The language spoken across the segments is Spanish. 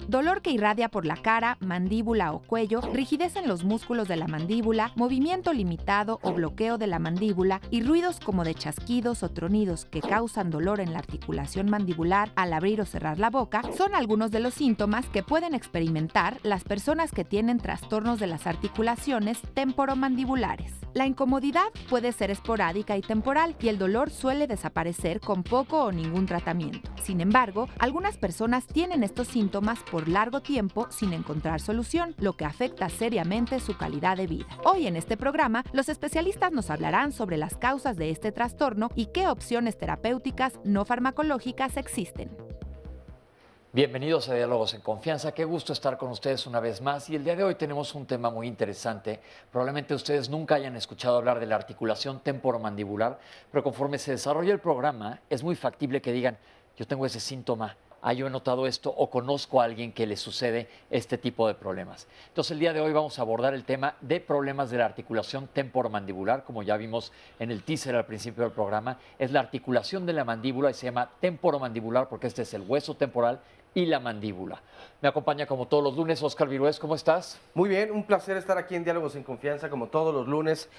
Dolor que irradia por la cara, mandíbula o cuello, rigidez en los músculos de la mandíbula, movimiento limitado o bloqueo de la mandíbula y ruidos como de chasquidos o tronidos que causan dolor en la articulación mandibular al abrir o cerrar la boca son algunos de los síntomas que pueden experimentar las personas que tienen trastornos de las articulaciones temporomandibulares. La incomodidad puede ser esporádica y temporal y el dolor suele desaparecer con poco o ningún tratamiento. Sin embargo, algunas personas tienen estos síntomas por largo tiempo sin encontrar solución, lo que afecta seriamente su calidad de vida. Hoy en este programa, los especialistas nos hablarán sobre las causas de este trastorno y qué opciones terapéuticas no farmacológicas existen. Bienvenidos a Diálogos en Confianza, qué gusto estar con ustedes una vez más y el día de hoy tenemos un tema muy interesante. Probablemente ustedes nunca hayan escuchado hablar de la articulación temporomandibular, pero conforme se desarrolla el programa es muy factible que digan, yo tengo ese síntoma, yo he notado esto o conozco a alguien que le sucede este tipo de problemas. Entonces el día de hoy vamos a abordar el tema de problemas de la articulación temporomandibular, como ya vimos en el teaser al principio del programa, es la articulación de la mandíbula y se llama temporomandibular porque este es el hueso temporal y la mandíbula. Me acompaña como todos los lunes Oscar Virués, ¿cómo estás? Muy bien, un placer estar aquí en Diálogos en Confianza como todos los lunes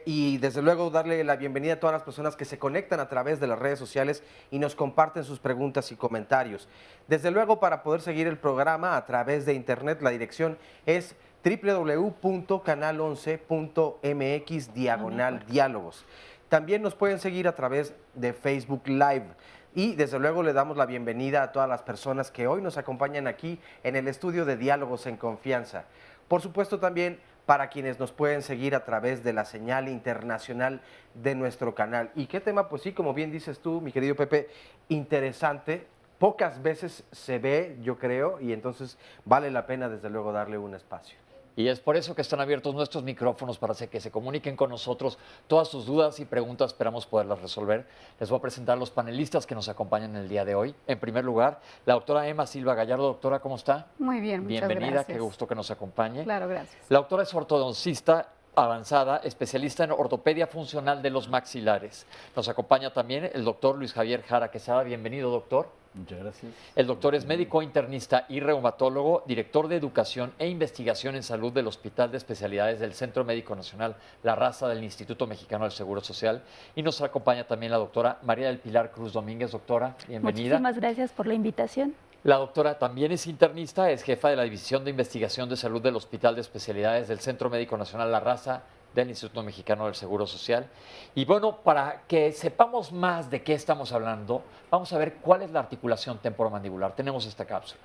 y desde luego darle la bienvenida a todas las personas que se conectan a través de las redes sociales y nos comparten sus preguntas y comentarios. Desde luego para poder seguir el programa a través de internet la dirección es www.canal11.mx/diálogos. También nos pueden seguir a través de Facebook Live. Y desde luego le damos la bienvenida a todas las personas que hoy nos acompañan aquí en el estudio de Diálogos en Confianza. Por supuesto también para quienes nos pueden seguir a través de la señal internacional de nuestro canal. ¿Y qué tema? Pues sí, como bien dices tú, mi querido Pepe, interesante. Pocas veces se ve, yo creo, y entonces vale la pena desde luego darle un espacio. Y es por eso que están abiertos nuestros micrófonos para que se comuniquen con nosotros. Todas sus dudas y preguntas esperamos poderlas resolver. Les voy a presentar a los panelistas que nos acompañan el día de hoy. En primer lugar, la doctora Emma Silva Gallardo. Doctora, ¿cómo está? Muy bien, muchas gracias. Bienvenida, qué gusto que nos acompañe. Claro, gracias. La doctora es ortodoncista avanzada, especialista en ortopedia funcional de los maxilares. Nos acompaña también el doctor Luis Javier Jara Quesada. Bienvenido, doctor. Muchas gracias. El doctor es médico internista y reumatólogo, director de Educación e Investigación en Salud del Hospital de Especialidades del Centro Médico Nacional La Raza del Instituto Mexicano del Seguro Social. Y nos acompaña también la doctora María del Pilar Cruz Domínguez. Doctora, bienvenida. Muchísimas gracias por la invitación. La doctora también es internista, es jefa de la División de Investigación de Salud del Hospital de Especialidades del Centro Médico Nacional La Raza del Instituto Mexicano del Seguro Social. Y bueno, para que sepamos más de qué estamos hablando, vamos a ver cuál es la articulación temporomandibular. Tenemos esta cápsula.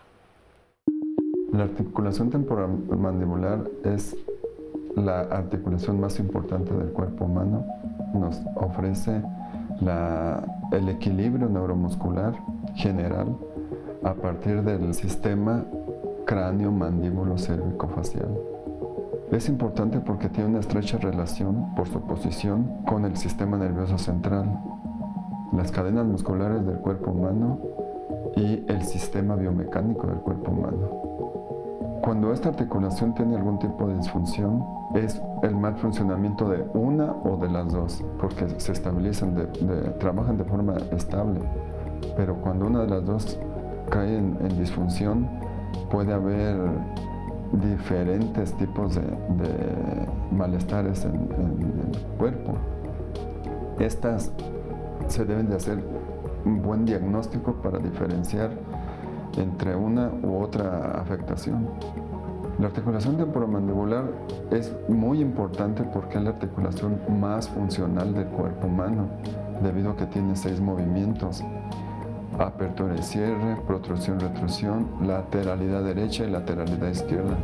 La articulación temporomandibular es la articulación más importante del cuerpo humano. Nos ofrece el equilibrio neuromuscular general a partir del sistema cráneo-mandíbulo-cérvico-facial. Es importante porque tiene una estrecha relación por su posición con el sistema nervioso central, las cadenas musculares del cuerpo humano y el sistema biomecánico del cuerpo humano. Cuando esta articulación tiene algún tipo de disfunción, es el mal funcionamiento de una o de las dos, porque se estabilizan, trabajan de forma estable, pero cuando una de las dos cae en disfunción, puede haber diferentes tipos de malestares en el cuerpo. Estas se deben de hacer un buen diagnóstico para diferenciar entre una u otra afectación. La articulación temporomandibular es muy importante porque es la articulación más funcional del cuerpo humano, debido a que tiene 6 movimientos: apertura y cierre, protrusión, retrusión, lateralidad derecha y lateralidad izquierda.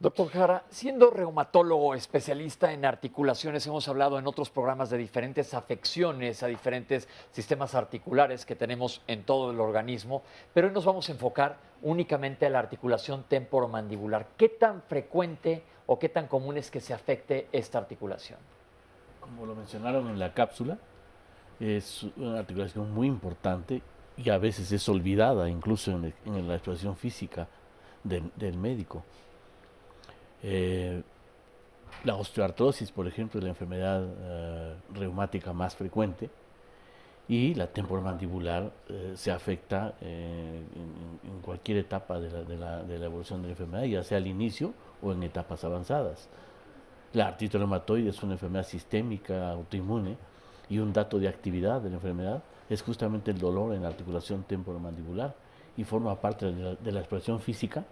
Doctor Jara, siendo reumatólogo especialista en articulaciones, hemos hablado en otros programas de diferentes afecciones a diferentes sistemas articulares que tenemos en todo el organismo, pero hoy nos vamos a enfocar únicamente a la articulación temporomandibular. ¿Qué tan frecuente o qué tan común es que se afecte esta articulación? Como lo mencionaron en la cápsula, es una articulación muy importante y a veces es olvidada incluso en la exploración física del médico. La osteoartrosis, por ejemplo, es la enfermedad reumática más frecuente, y la temporomandibular se afecta en cualquier etapa de la evolución de la enfermedad, ya sea al inicio o en etapas avanzadas. La artritis reumatoide es una enfermedad sistémica autoinmune, y un dato de actividad de la enfermedad es justamente el dolor en la articulación temporomandibular, y forma parte de la exploración física.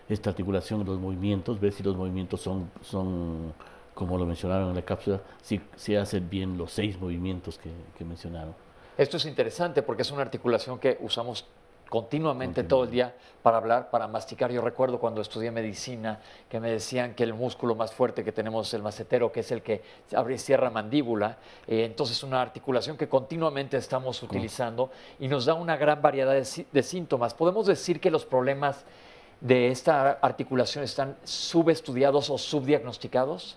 Esta articulación, los movimientos, ver si los movimientos son como lo mencionaron en la cápsula, si hacen bien los 6 movimientos que mencionaron. Esto es interesante porque es una articulación que usamos continuamente todo el día para hablar, para masticar. Yo recuerdo cuando estudié medicina que me decían que el músculo más fuerte que tenemos es el macetero, que es el que abre y cierra mandíbula. Entonces, una articulación que continuamente estamos utilizando y nos da una gran variedad de síntomas. ¿Podemos decir que los problemas de esta articulación están subestudiados o subdiagnosticados?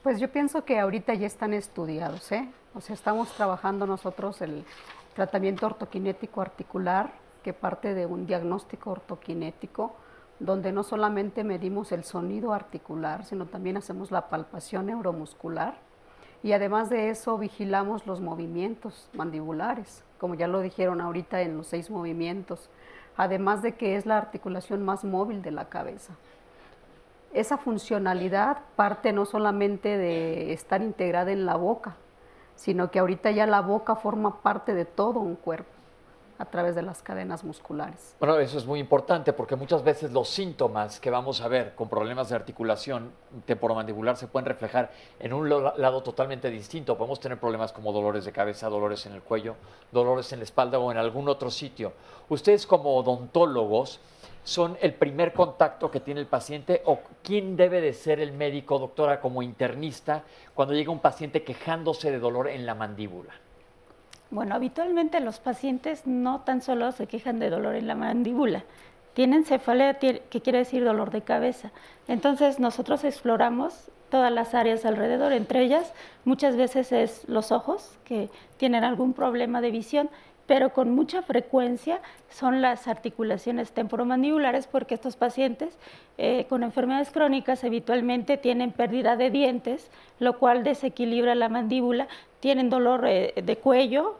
Pues yo pienso que ahorita ya están estudiados, ¿eh? O sea, estamos trabajando nosotros el tratamiento ortoquinético articular, que parte de un diagnóstico ortoquinético, donde no solamente medimos el sonido articular, sino también hacemos la palpación neuromuscular, y además de eso vigilamos los movimientos mandibulares, como ya lo dijeron ahorita en los 6 movimientos, además de que es la articulación más móvil de la cabeza. Esa funcionalidad parte no solamente de estar integrada en la boca, sino que ahorita ya la boca forma parte de todo un cuerpo a través de las cadenas musculares. Bueno, eso es muy importante porque muchas veces los síntomas que vamos a ver con problemas de articulación temporomandibular se pueden reflejar en un lado totalmente distinto. Podemos tener problemas como dolores de cabeza, dolores en el cuello, dolores en la espalda o en algún otro sitio. Ustedes como odontólogos son el primer contacto que tiene el paciente, o quién debe de ser el médico, doctora, como internista, cuando llega un paciente quejándose de dolor en la mandíbula. Bueno, habitualmente los pacientes no tan solo se quejan de dolor en la mandíbula, tienen cefalea, que quiere decir dolor de cabeza. Entonces nosotros exploramos todas las áreas alrededor, entre ellas muchas veces es los ojos, que tienen algún problema de visión, pero con mucha frecuencia son las articulaciones temporomandibulares, porque estos pacientes con enfermedades crónicas habitualmente tienen pérdida de dientes, lo cual desequilibra la mandíbula, tienen dolor de cuello,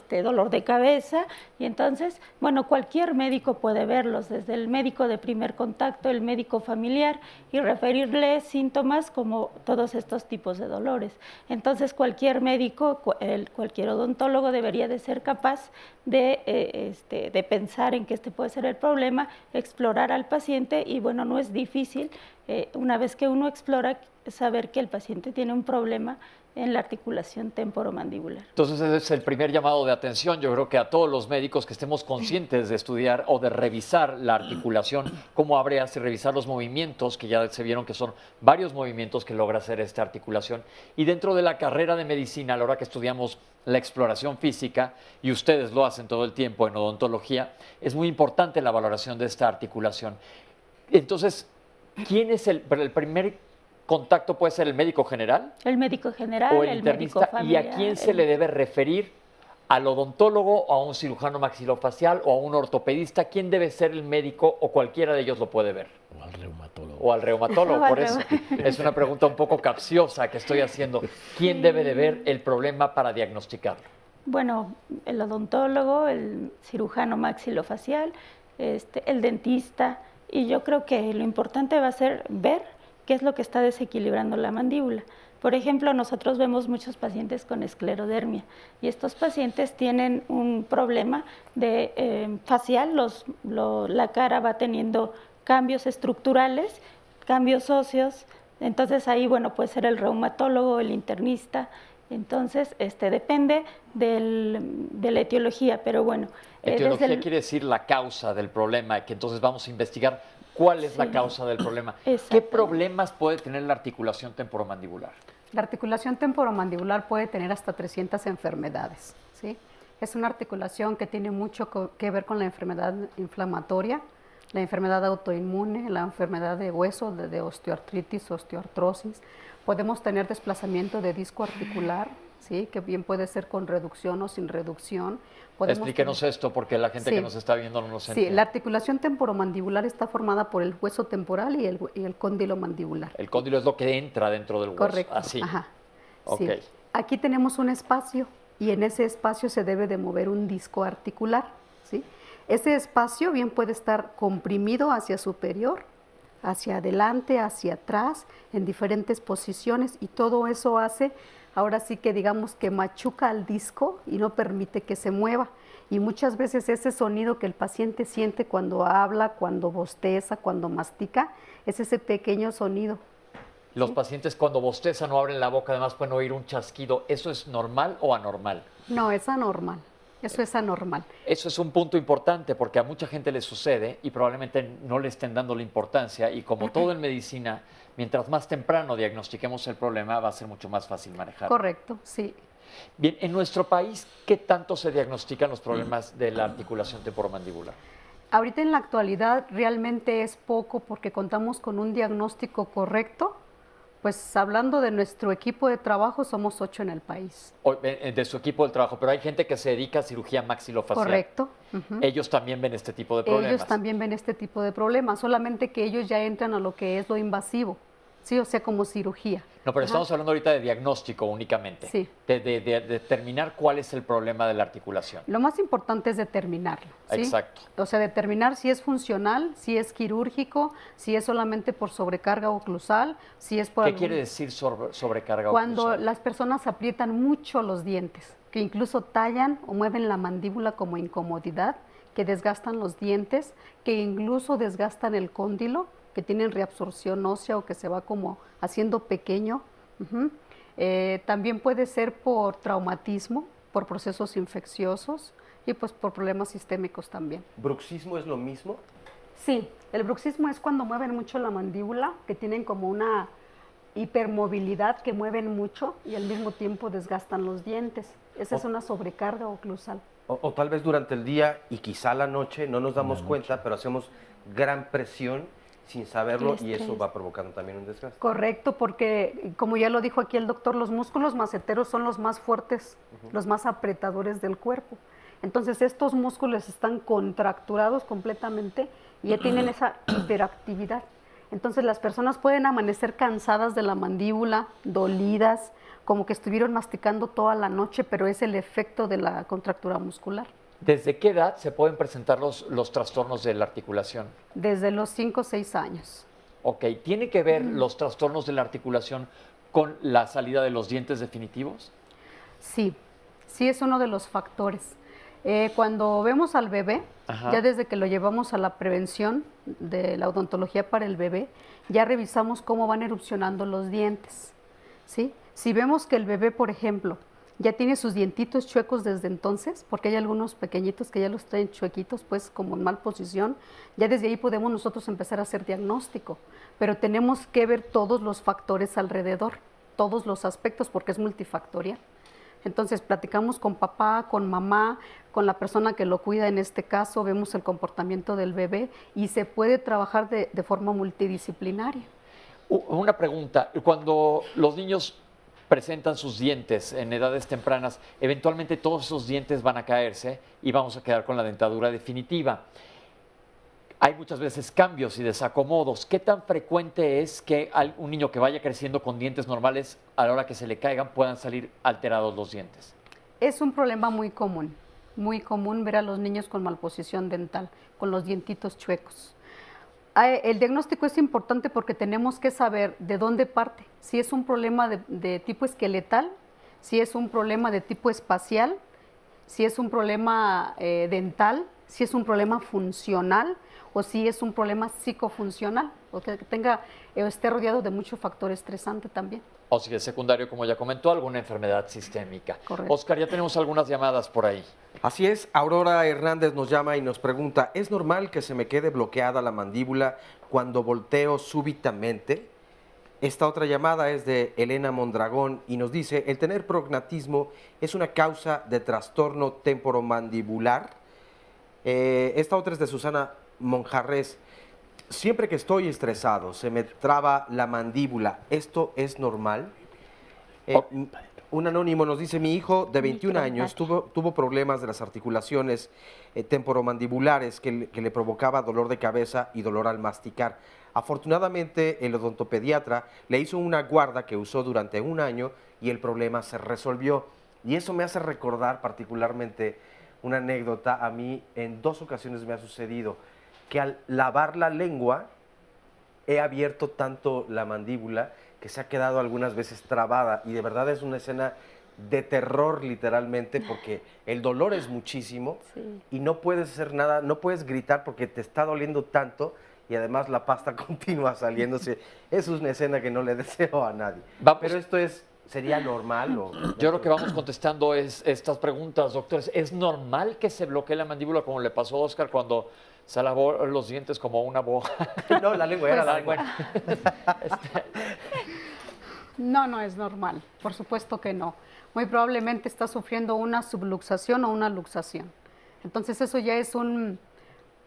dolor de cabeza, y entonces, bueno, cualquier médico puede verlos, desde el médico de primer contacto, el médico familiar, y referirle síntomas como todos estos tipos de dolores. Entonces, cualquier médico, cualquier odontólogo debería de ser capaz de pensar en que este puede ser el problema, explorar al paciente, y bueno, no es difícil, una vez que uno explora, saber que el paciente tiene un problema en la articulación temporomandibular. Entonces ese es el primer llamado de atención. Yo creo que a todos los médicos que estemos conscientes de estudiar o de revisar la articulación, cómo habría de revisar los movimientos, que ya se vieron que son varios movimientos que logra hacer esta articulación. Y dentro de la carrera de medicina, a la hora que estudiamos la exploración física, y ustedes lo hacen todo el tiempo en odontología, es muy importante la valoración de esta articulación. Entonces, ¿quién es el primer contacto? ¿Puede ser el médico general? El médico general, o el internista, médico familiar. ¿y a quién se le debe referir? ¿Al odontólogo o a un cirujano maxilofacial o a un ortopedista? ¿Quién debe ser el médico, o cualquiera de ellos lo puede ver? O al reumatólogo. O al reumatólogo, por eso. Es una pregunta un poco capciosa que estoy haciendo. ¿Quién debe de ver el problema para diagnosticarlo? Bueno, el odontólogo, el cirujano maxilofacial, el dentista, y yo creo que lo importante va a ser ver qué es lo que está desequilibrando la mandíbula. Por ejemplo, nosotros vemos muchos pacientes con esclerodermia, y estos pacientes tienen un problema facial, la cara va teniendo cambios estructurales, cambios óseos. Entonces ahí, bueno, puede ser el reumatólogo, el internista, Entonces, depende de la etiología, pero bueno. Etiología quiere decir la causa del problema, que entonces vamos a investigar cuál es la causa del problema. ¿Qué problemas puede tener la articulación temporomandibular? La articulación temporomandibular puede tener hasta 300 enfermedades, ¿sí? Es una articulación que tiene mucho que ver con la enfermedad inflamatoria, la enfermedad autoinmune, la enfermedad de hueso, de osteoartritis, osteoartrosis. Podemos tener desplazamiento de disco articular, ¿sí? Que bien puede ser con reducción o sin reducción. Explíquenos esto porque la gente que nos está viendo no lo entiende. Sí, la articulación temporomandibular está formada por el hueso temporal y el cóndilo mandibular. El cóndilo es lo que entra dentro del hueso. Correcto. Así. Ajá. Okay. Sí. Aquí tenemos un espacio y en ese espacio se debe de mover un disco articular, ¿sí? Ese espacio bien puede estar comprimido hacia superior, hacia adelante, hacia atrás, en diferentes posiciones, y todo eso hace, ahora sí que digamos que machuca al disco y no permite que se mueva. Y muchas veces ese sonido que el paciente siente cuando habla, cuando bosteza, cuando mastica, es ese pequeño sonido. Los pacientes cuando bostezan o abren la boca además pueden oír un chasquido. ¿Eso es normal o anormal? No, es anormal. Eso es anormal. Eso es un punto importante porque a mucha gente le sucede y probablemente no le estén dando la importancia, y como todo en medicina, mientras más temprano diagnostiquemos el problema va a ser mucho más fácil manejarlo. Correcto, sí. Bien, en nuestro país, ¿qué tanto se diagnostican los problemas de la articulación temporomandibular? Ahorita en la actualidad realmente es poco porque contamos con un diagnóstico correcto. Pues hablando de nuestro equipo de trabajo, somos 8 en el país. De su equipo de trabajo, pero hay gente que se dedica a cirugía maxilofacial. Correcto. Ellos también ven este tipo de problemas. Ellos también ven este tipo de problemas, solamente que ellos ya entran a lo que es lo invasivo, ¿sí? O sea, como cirugía. No, pero estamos hablando ahorita de diagnóstico únicamente. Sí. De determinar cuál es el problema de la articulación. Lo más importante es determinarlo, ¿sí? Exacto. O sea, determinar si es funcional, si es quirúrgico, si es solamente por sobrecarga oclusal, si es por... ¿Qué quiere decir sobrecarga Cuando oclusal? las personas aprietan mucho los dientes, que incluso tallan o mueven la mandíbula como incomodidad, que desgastan los dientes, que incluso desgastan el cóndilo, que tienen reabsorción ósea o que se va como haciendo pequeño. También puede ser por traumatismo, por procesos infecciosos y pues por problemas sistémicos también. ¿Bruxismo es lo mismo? Sí, el bruxismo es cuando mueven mucho la mandíbula, que tienen como una hipermovilidad, que mueven mucho y al mismo tiempo desgastan los dientes. Esa es una sobrecarga oclusal. O tal vez durante el día y quizá la noche no nos damos cuenta, pero hacemos gran presión sin saberlo y eso va provocando también un desgaste. Correcto, porque como ya lo dijo aquí el doctor, los músculos maceteros son los más fuertes, los más apretadores del cuerpo. Entonces estos músculos están contracturados completamente y ya tienen esa hiperactividad. Entonces las personas pueden amanecer cansadas de la mandíbula, dolidas, como que estuvieron masticando toda la noche, pero es el efecto de la contractura muscular. ¿Desde qué edad se pueden presentar los trastornos de la articulación? Desde los 5 o 6 años. Ok, ¿tiene que ver los trastornos de la articulación con la salida de los dientes definitivos? Sí, sí es uno de los factores. Cuando vemos al bebé, ya desde que lo llevamos a la prevención de la odontología para el bebé, ya revisamos cómo van erupcionando los dientes, ¿sí? Si vemos que el bebé, por ejemplo, ya tiene sus dientitos chuecos desde entonces, porque hay algunos pequeñitos que ya los traen chuequitos, pues como en mal posición, ya desde ahí podemos nosotros empezar a hacer diagnóstico, pero tenemos que ver todos los factores alrededor, todos los aspectos, porque es multifactorial. Entonces platicamos con papá, con mamá, con la persona que lo cuida en este caso, vemos el comportamiento del bebé y se puede trabajar de forma multidisciplinaria. Una pregunta, cuando los niños presentan sus dientes en edades tempranas, eventualmente todos esos dientes van a caerse y vamos a quedar con la dentadura definitiva. Hay muchas veces cambios y desacomodos. ¿Qué tan frecuente es que un niño que vaya creciendo con dientes normales, a la hora que se le caigan, puedan salir alterados los dientes? Es un problema muy común ver a los niños con malposición dental, con los dientitos chuecos. El diagnóstico es importante porque tenemos que saber de dónde parte, si es un problema de tipo esqueletal, si es un problema de tipo espacial, si es un problema dental, si es un problema funcional o si es un problema psicofuncional, o que esté rodeado de mucho factor estresante también. O si es secundario, como ya comentó, alguna enfermedad sistémica. Correcto. Oscar, ya tenemos algunas llamadas por ahí. Así es, Aurora Hernández nos llama y nos pregunta, ¿es normal que se me quede bloqueada la mandíbula cuando volteo súbitamente? Esta otra llamada es de Elena Mondragón y nos dice, ¿el tener prognatismo es una causa de trastorno temporomandibular? Esta otra es de Susana Monjarres. Siempre que estoy estresado, se me traba la mandíbula. ¿Esto es normal? Un anónimo nos dice, mi hijo de 21 años tuvo problemas de las articulaciones temporomandibulares que le provocaba dolor de cabeza y dolor al masticar. Afortunadamente, el odontopediatra le hizo una guarda que usó durante un año y el problema se resolvió. Y eso me hace recordar particularmente una anécdota. A mí en 2 ocasiones me ha sucedido que al lavar la lengua he abierto tanto la mandíbula que se ha quedado algunas veces trabada y de verdad es una escena de terror literalmente porque el dolor es muchísimo y no puedes hacer nada, no puedes gritar porque te está doliendo tanto y además la pasta continúa saliéndose. Es una escena que no le deseo a nadie. Pero esto ¿sería normal? Yo creo que vamos contestando estas preguntas, doctores. ¿Es normal que se bloquee la mandíbula como le pasó a Oscar cuando se lavó los dientes como una boja? No, la lengua era la lengua. No es normal, por supuesto que no. Muy probablemente está sufriendo una subluxación o una luxación. Entonces eso ya es un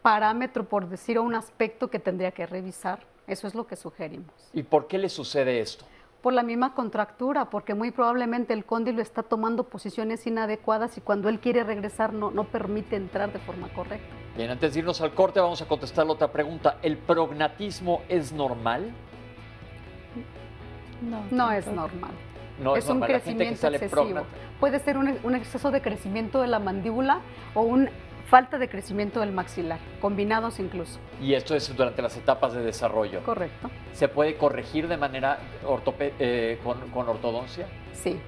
parámetro, por decir, o un aspecto que tendría que revisar. Eso es lo que sugerimos. ¿Y por qué le sucede esto? Por la misma contractura, porque muy probablemente el cóndilo está tomando posiciones inadecuadas y cuando él quiere regresar no permite entrar de forma correcta. Bien, antes de irnos al corte vamos a contestar la otra pregunta. ¿El prognatismo es normal? No es normal. No es un normal. crecimiento excesivo. Puede ser un exceso de crecimiento de la mandíbula o una falta de crecimiento del maxilar, combinados incluso. Y esto es durante las etapas de desarrollo. Correcto. ¿Se puede corregir de manera con ortodoncia? Sí,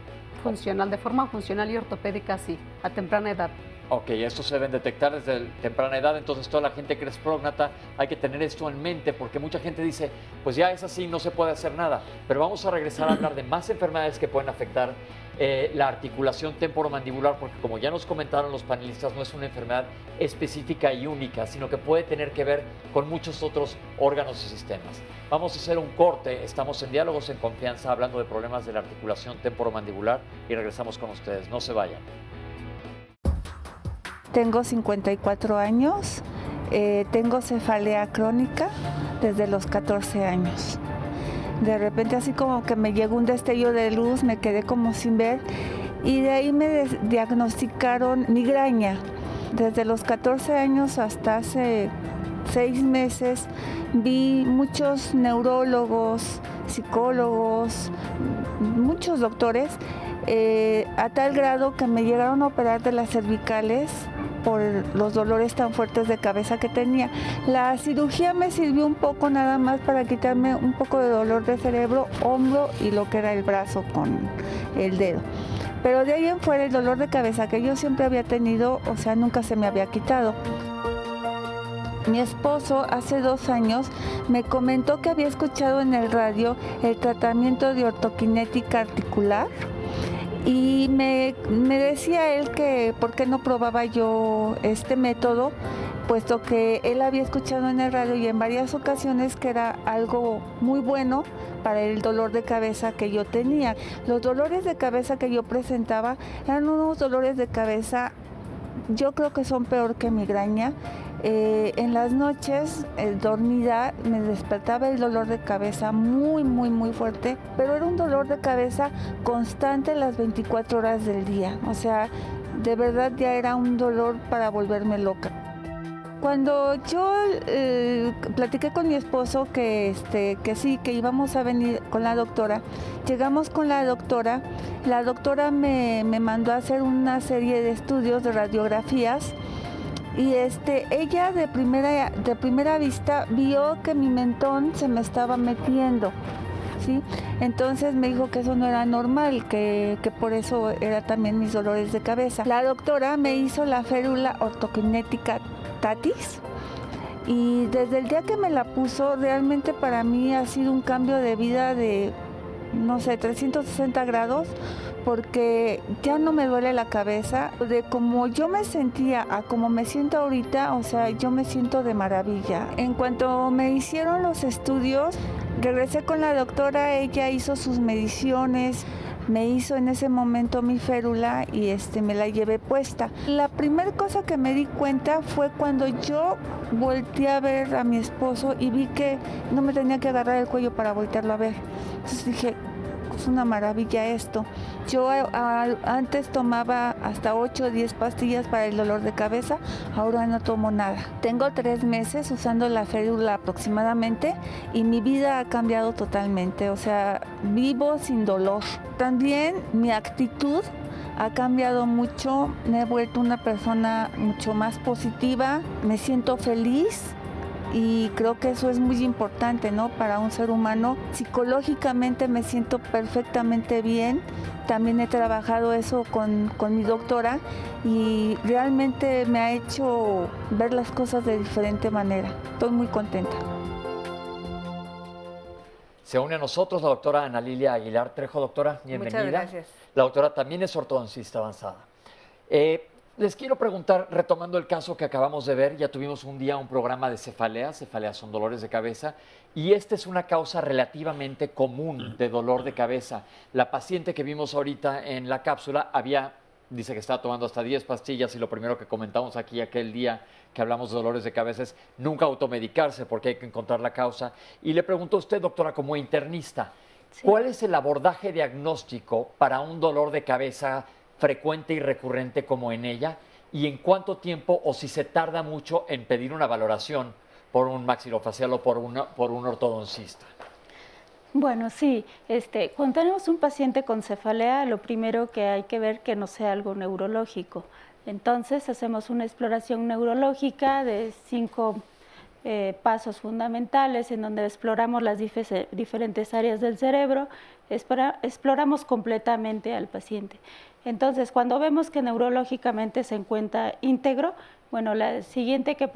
funcional, de forma funcional y ortopédica sí, a temprana edad. Ok, esto se deben detectar desde temprana edad, entonces toda la gente que es prógnata hay que tener esto en mente porque mucha gente dice, pues ya es así, no se puede hacer nada. Pero vamos a regresar a hablar de más enfermedades que pueden afectar la articulación temporomandibular porque como ya nos comentaron los panelistas, no es una enfermedad específica y única, sino que puede tener que ver con muchos otros órganos y sistemas. Vamos a hacer un corte, estamos en Diálogos en Confianza hablando de problemas de la articulación temporomandibular y regresamos con ustedes, no se vayan. Tengo 54 años, tengo cefalea crónica desde los 14 años. De repente así como que me llegó un destello de luz, me quedé como sin ver y de ahí me diagnosticaron migraña. Desde los 14 años hasta hace 6 meses vi muchos neurólogos, psicólogos, muchos doctores, a tal grado que me llegaron a operar de las cervicales por los dolores tan fuertes de cabeza que tenía. La cirugía me sirvió un poco nada más para quitarme un poco de dolor de cerebro, hombro y lo que era el brazo con el dedo. Pero de ahí en fuera el dolor de cabeza que yo siempre había tenido, o sea, nunca se me había quitado. Mi esposo hace 2 años me comentó que había escuchado en el radio el tratamiento de ortoquinética articular y me decía él que por qué no probaba yo este método, puesto que él había escuchado en el radio y en varias ocasiones que era algo muy bueno para el dolor de cabeza que yo tenía. Los dolores de cabeza que yo presentaba eran unos dolores de cabeza, yo creo que son peor que migraña. En las noches, dormida, me despertaba el dolor de cabeza muy fuerte, pero era un dolor de cabeza constante las 24 horas del día. O sea, de verdad ya era un dolor para volverme loca. Cuando yo platiqué con mi esposo que sí, que íbamos a venir con la doctora, llegamos con la doctora me mandó a hacer una serie de estudios de radiografías. Y ella de primera vista vio que mi mentón se me estaba metiendo, ¿sí? Entonces me dijo que eso no era normal, que por eso era también mis dolores de cabeza. La doctora me hizo la férula ortoquinética Tatis y desde el día que me la puso realmente para mí ha sido un cambio de vida de no sé, 360 grados, porque ya no me duele la cabeza. De como yo me sentía a como me siento ahorita, o sea, yo me siento de maravilla. En cuanto me hicieron los estudios, regresé con la doctora, ella hizo sus mediciones, me hizo en ese momento mi férula y me la llevé puesta. La primera cosa que me di cuenta fue cuando yo volteé a ver a mi esposo y vi que no me tenía que agarrar el cuello para voltearlo a ver. Entonces dije, es una maravilla esto. Yo antes tomaba hasta 8 o 10 pastillas para el dolor de cabeza, ahora no tomo nada. Tengo 3 meses usando la férula aproximadamente y mi vida ha cambiado totalmente, o sea, vivo sin dolor. También mi actitud ha cambiado mucho, me he vuelto una persona mucho más positiva, me siento feliz. Y creo que eso es muy importante, ¿no? Para un ser humano. Psicológicamente me siento perfectamente bien. También he trabajado eso con mi doctora y realmente me ha hecho ver las cosas de diferente manera. Estoy muy contenta. Se une a nosotros la doctora Ana Lilia Aguilar Trejo. Doctora, bienvenida. Muchas gracias. La doctora también es ortodoncista avanzada. Les quiero preguntar, retomando el caso que acabamos de ver, ya tuvimos un día un programa de cefaleas son dolores de cabeza, y esta es una causa relativamente común de dolor de cabeza. La paciente que vimos ahorita en la cápsula dice que estaba tomando hasta 10 pastillas y lo primero que comentamos aquí aquel día que hablamos de dolores de cabeza es nunca automedicarse porque hay que encontrar la causa. Y le pregunto a usted, doctora, como internista, Sí. ¿cuál es el abordaje diagnóstico para un dolor de cabeza frecuente y recurrente como en ella, y en cuánto tiempo o si se tarda mucho en pedir una valoración por un maxilofacial o por un ortodoncista? Bueno, sí, cuando tenemos un paciente con cefalea, lo primero que hay que ver que no sea algo neurológico. Entonces hacemos una exploración neurológica de 5 pasos fundamentales en donde exploramos las diferentes áreas del cerebro, exploramos completamente al paciente. Entonces, cuando vemos que neurológicamente se encuentra íntegro, bueno, la siguiente que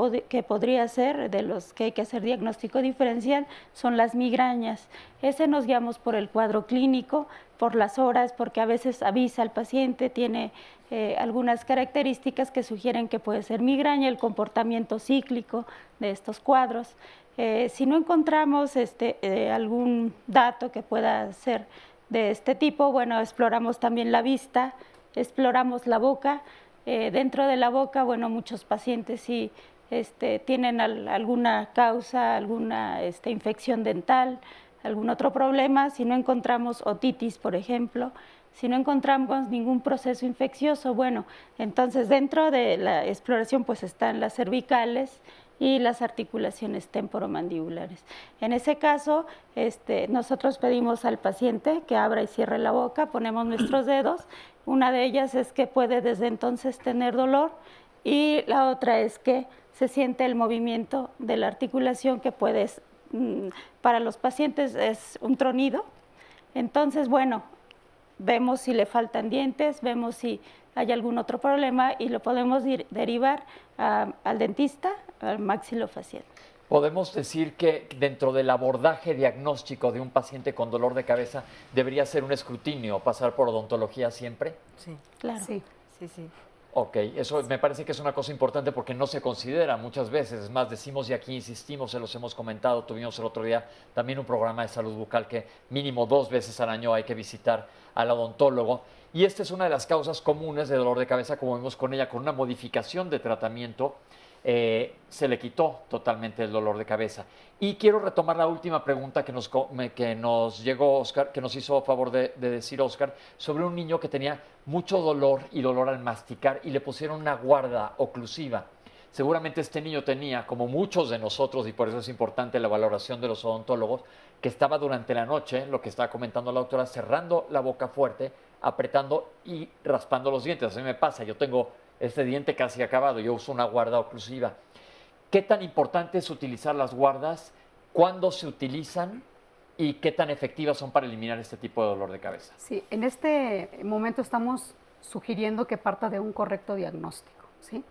podría ser, de los que hay que hacer diagnóstico diferencial, son las migrañas. Ese nos guiamos por el cuadro clínico, por las horas, porque a veces avisa al paciente, tiene algunas características que sugieren que puede ser migraña, el comportamiento cíclico de estos cuadros. Si no encontramos algún dato que pueda ser de este tipo, bueno, exploramos también la vista, exploramos la boca. Dentro de la boca, bueno, muchos pacientes sí tienen alguna causa, alguna infección dental, algún otro problema. Si no encontramos otitis, por ejemplo, si no encontramos ningún proceso infeccioso, bueno, entonces dentro de la exploración pues están las cervicales y las articulaciones temporomandibulares. En ese caso, nosotros pedimos al paciente que abra y cierre la boca, ponemos nuestros dedos. Una de ellas es que puede desde entonces tener dolor y la otra es que se siente el movimiento de la articulación que para los pacientes es un tronido. Entonces, bueno, vemos si le faltan dientes, vemos si hay algún otro problema y lo podemos derivar al dentista, al maxilofacial. Podemos decir que dentro del abordaje diagnóstico de un paciente con dolor de cabeza debería ser un escrutinio, pasar por odontología siempre. Sí, Claro. Sí. sí. Ok, eso me parece que es una cosa importante porque no se considera muchas veces. Es más, decimos y aquí insistimos, se los hemos comentado, tuvimos el otro día también un programa de salud bucal que mínimo 2 veces al año hay que visitar al odontólogo. Y esta es una de las causas comunes de dolor de cabeza, como vemos con ella, con una modificación de tratamiento. Se le quitó totalmente el dolor de cabeza. Y quiero retomar la última pregunta que nos llegó Oscar, que nos hizo favor de decir Oscar, sobre un niño que tenía mucho dolor y dolor al masticar y le pusieron una guarda oclusiva. Seguramente este niño tenía, como muchos de nosotros, y por eso es importante la valoración de los odontólogos, que estaba durante la noche, lo que estaba comentando la doctora, cerrando la boca fuerte, apretando y raspando los dientes. A mí me pasa, yo tengo este diente casi acabado, yo uso una guarda oclusiva. ¿Qué tan importante es utilizar las guardas? ¿Cuándo se utilizan? ¿Y qué tan efectivas son para eliminar este tipo de dolor de cabeza? Sí, en este momento estamos sugiriendo que parta de un correcto diagnóstico, ¿sí?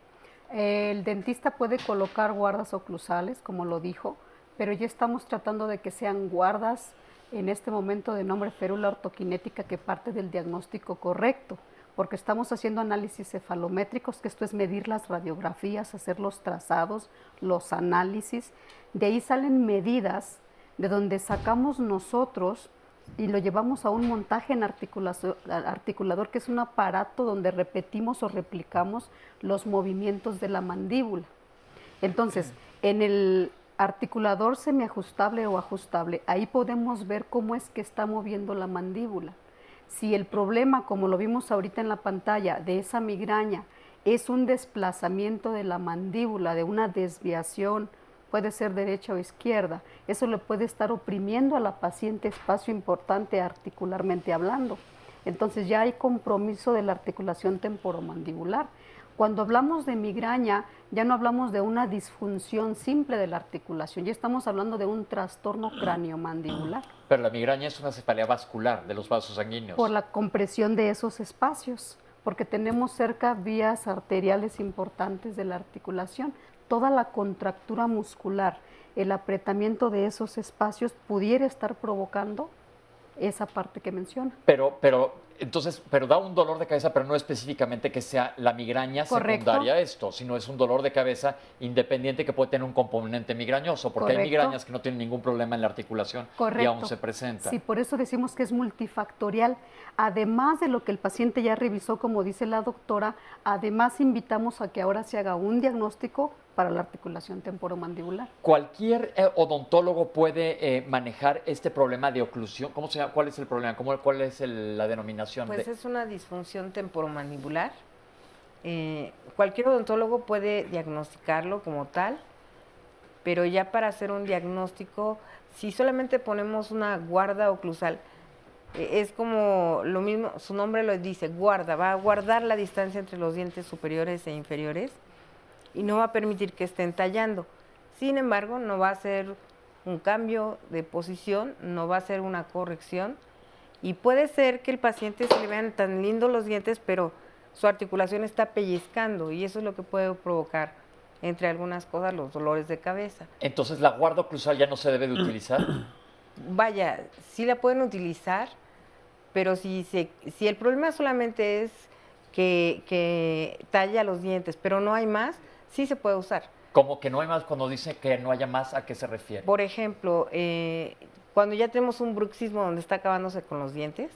El dentista puede colocar guardas oclusales, como lo dijo, pero ya estamos tratando de que sean guardas en este momento de nombre férula ortoquinética, que parte del diagnóstico correcto, porque estamos haciendo análisis cefalométricos, que esto es medir las radiografías, hacer los trazados, los análisis. De ahí salen medidas de donde sacamos nosotros y lo llevamos a un montaje en articulador, que es un aparato donde repetimos o replicamos los movimientos de la mandíbula. Entonces, en el articulador semiajustable o ajustable, ahí podemos ver cómo es que está moviendo la mandíbula. Si el problema, como lo vimos ahorita en la pantalla, de esa migraña, es un desplazamiento de la mandíbula, de una desviación, puede ser derecha o izquierda, eso le puede estar oprimiendo a la paciente espacio importante articularmente hablando. Entonces ya hay compromiso de la articulación temporomandibular. Cuando hablamos de migraña, ya no hablamos de una disfunción simple de la articulación, ya estamos hablando de un trastorno craniomandibular. Pero la migraña es una cefalea vascular de los vasos sanguíneos. Por la compresión de esos espacios, porque tenemos cerca vías arteriales importantes de la articulación. Toda la contractura muscular, el apretamiento de esos espacios pudiera estar provocando esa parte que menciona. Pero da un dolor de cabeza, pero no específicamente que sea la migraña secundaria a esto, sino es un dolor de cabeza independiente que puede tener un componente migrañoso, porque hay migrañas que no tienen ningún problema en la articulación y aún se presentan. Sí, por eso decimos que es multifactorial. Además de lo que el paciente ya revisó, como dice la doctora, además invitamos a que ahora se haga un diagnóstico para la articulación temporomandibular. ¿Cualquier odontólogo puede manejar este problema de oclusión? ¿Cómo se llama? ¿Cuál es el problema? ¿Cuál es la denominación? Pues es una disfunción temporomandibular. Cualquier odontólogo puede diagnosticarlo como tal, pero ya para hacer un diagnóstico, si solamente ponemos una guarda oclusal, es como lo mismo, su nombre lo dice, guarda, va a guardar la distancia entre los dientes superiores e inferiores y no va a permitir que estén tallando. Sin embargo, no va a ser un cambio de posición, no va a ser una corrección y puede ser que el paciente se le vean tan lindos los dientes, pero su articulación está pellizcando y eso es lo que puede provocar, entre algunas cosas, los dolores de cabeza. Entonces, ¿la guarda oclusal ya no se debe de utilizar? Vaya, sí la pueden utilizar, pero si el problema solamente es que talla los dientes, pero no hay más, sí se puede usar. Como que no hay más, cuando dice que no haya más, ¿a qué se refiere? Por ejemplo, cuando ya tenemos un bruxismo donde está acabándose con los dientes,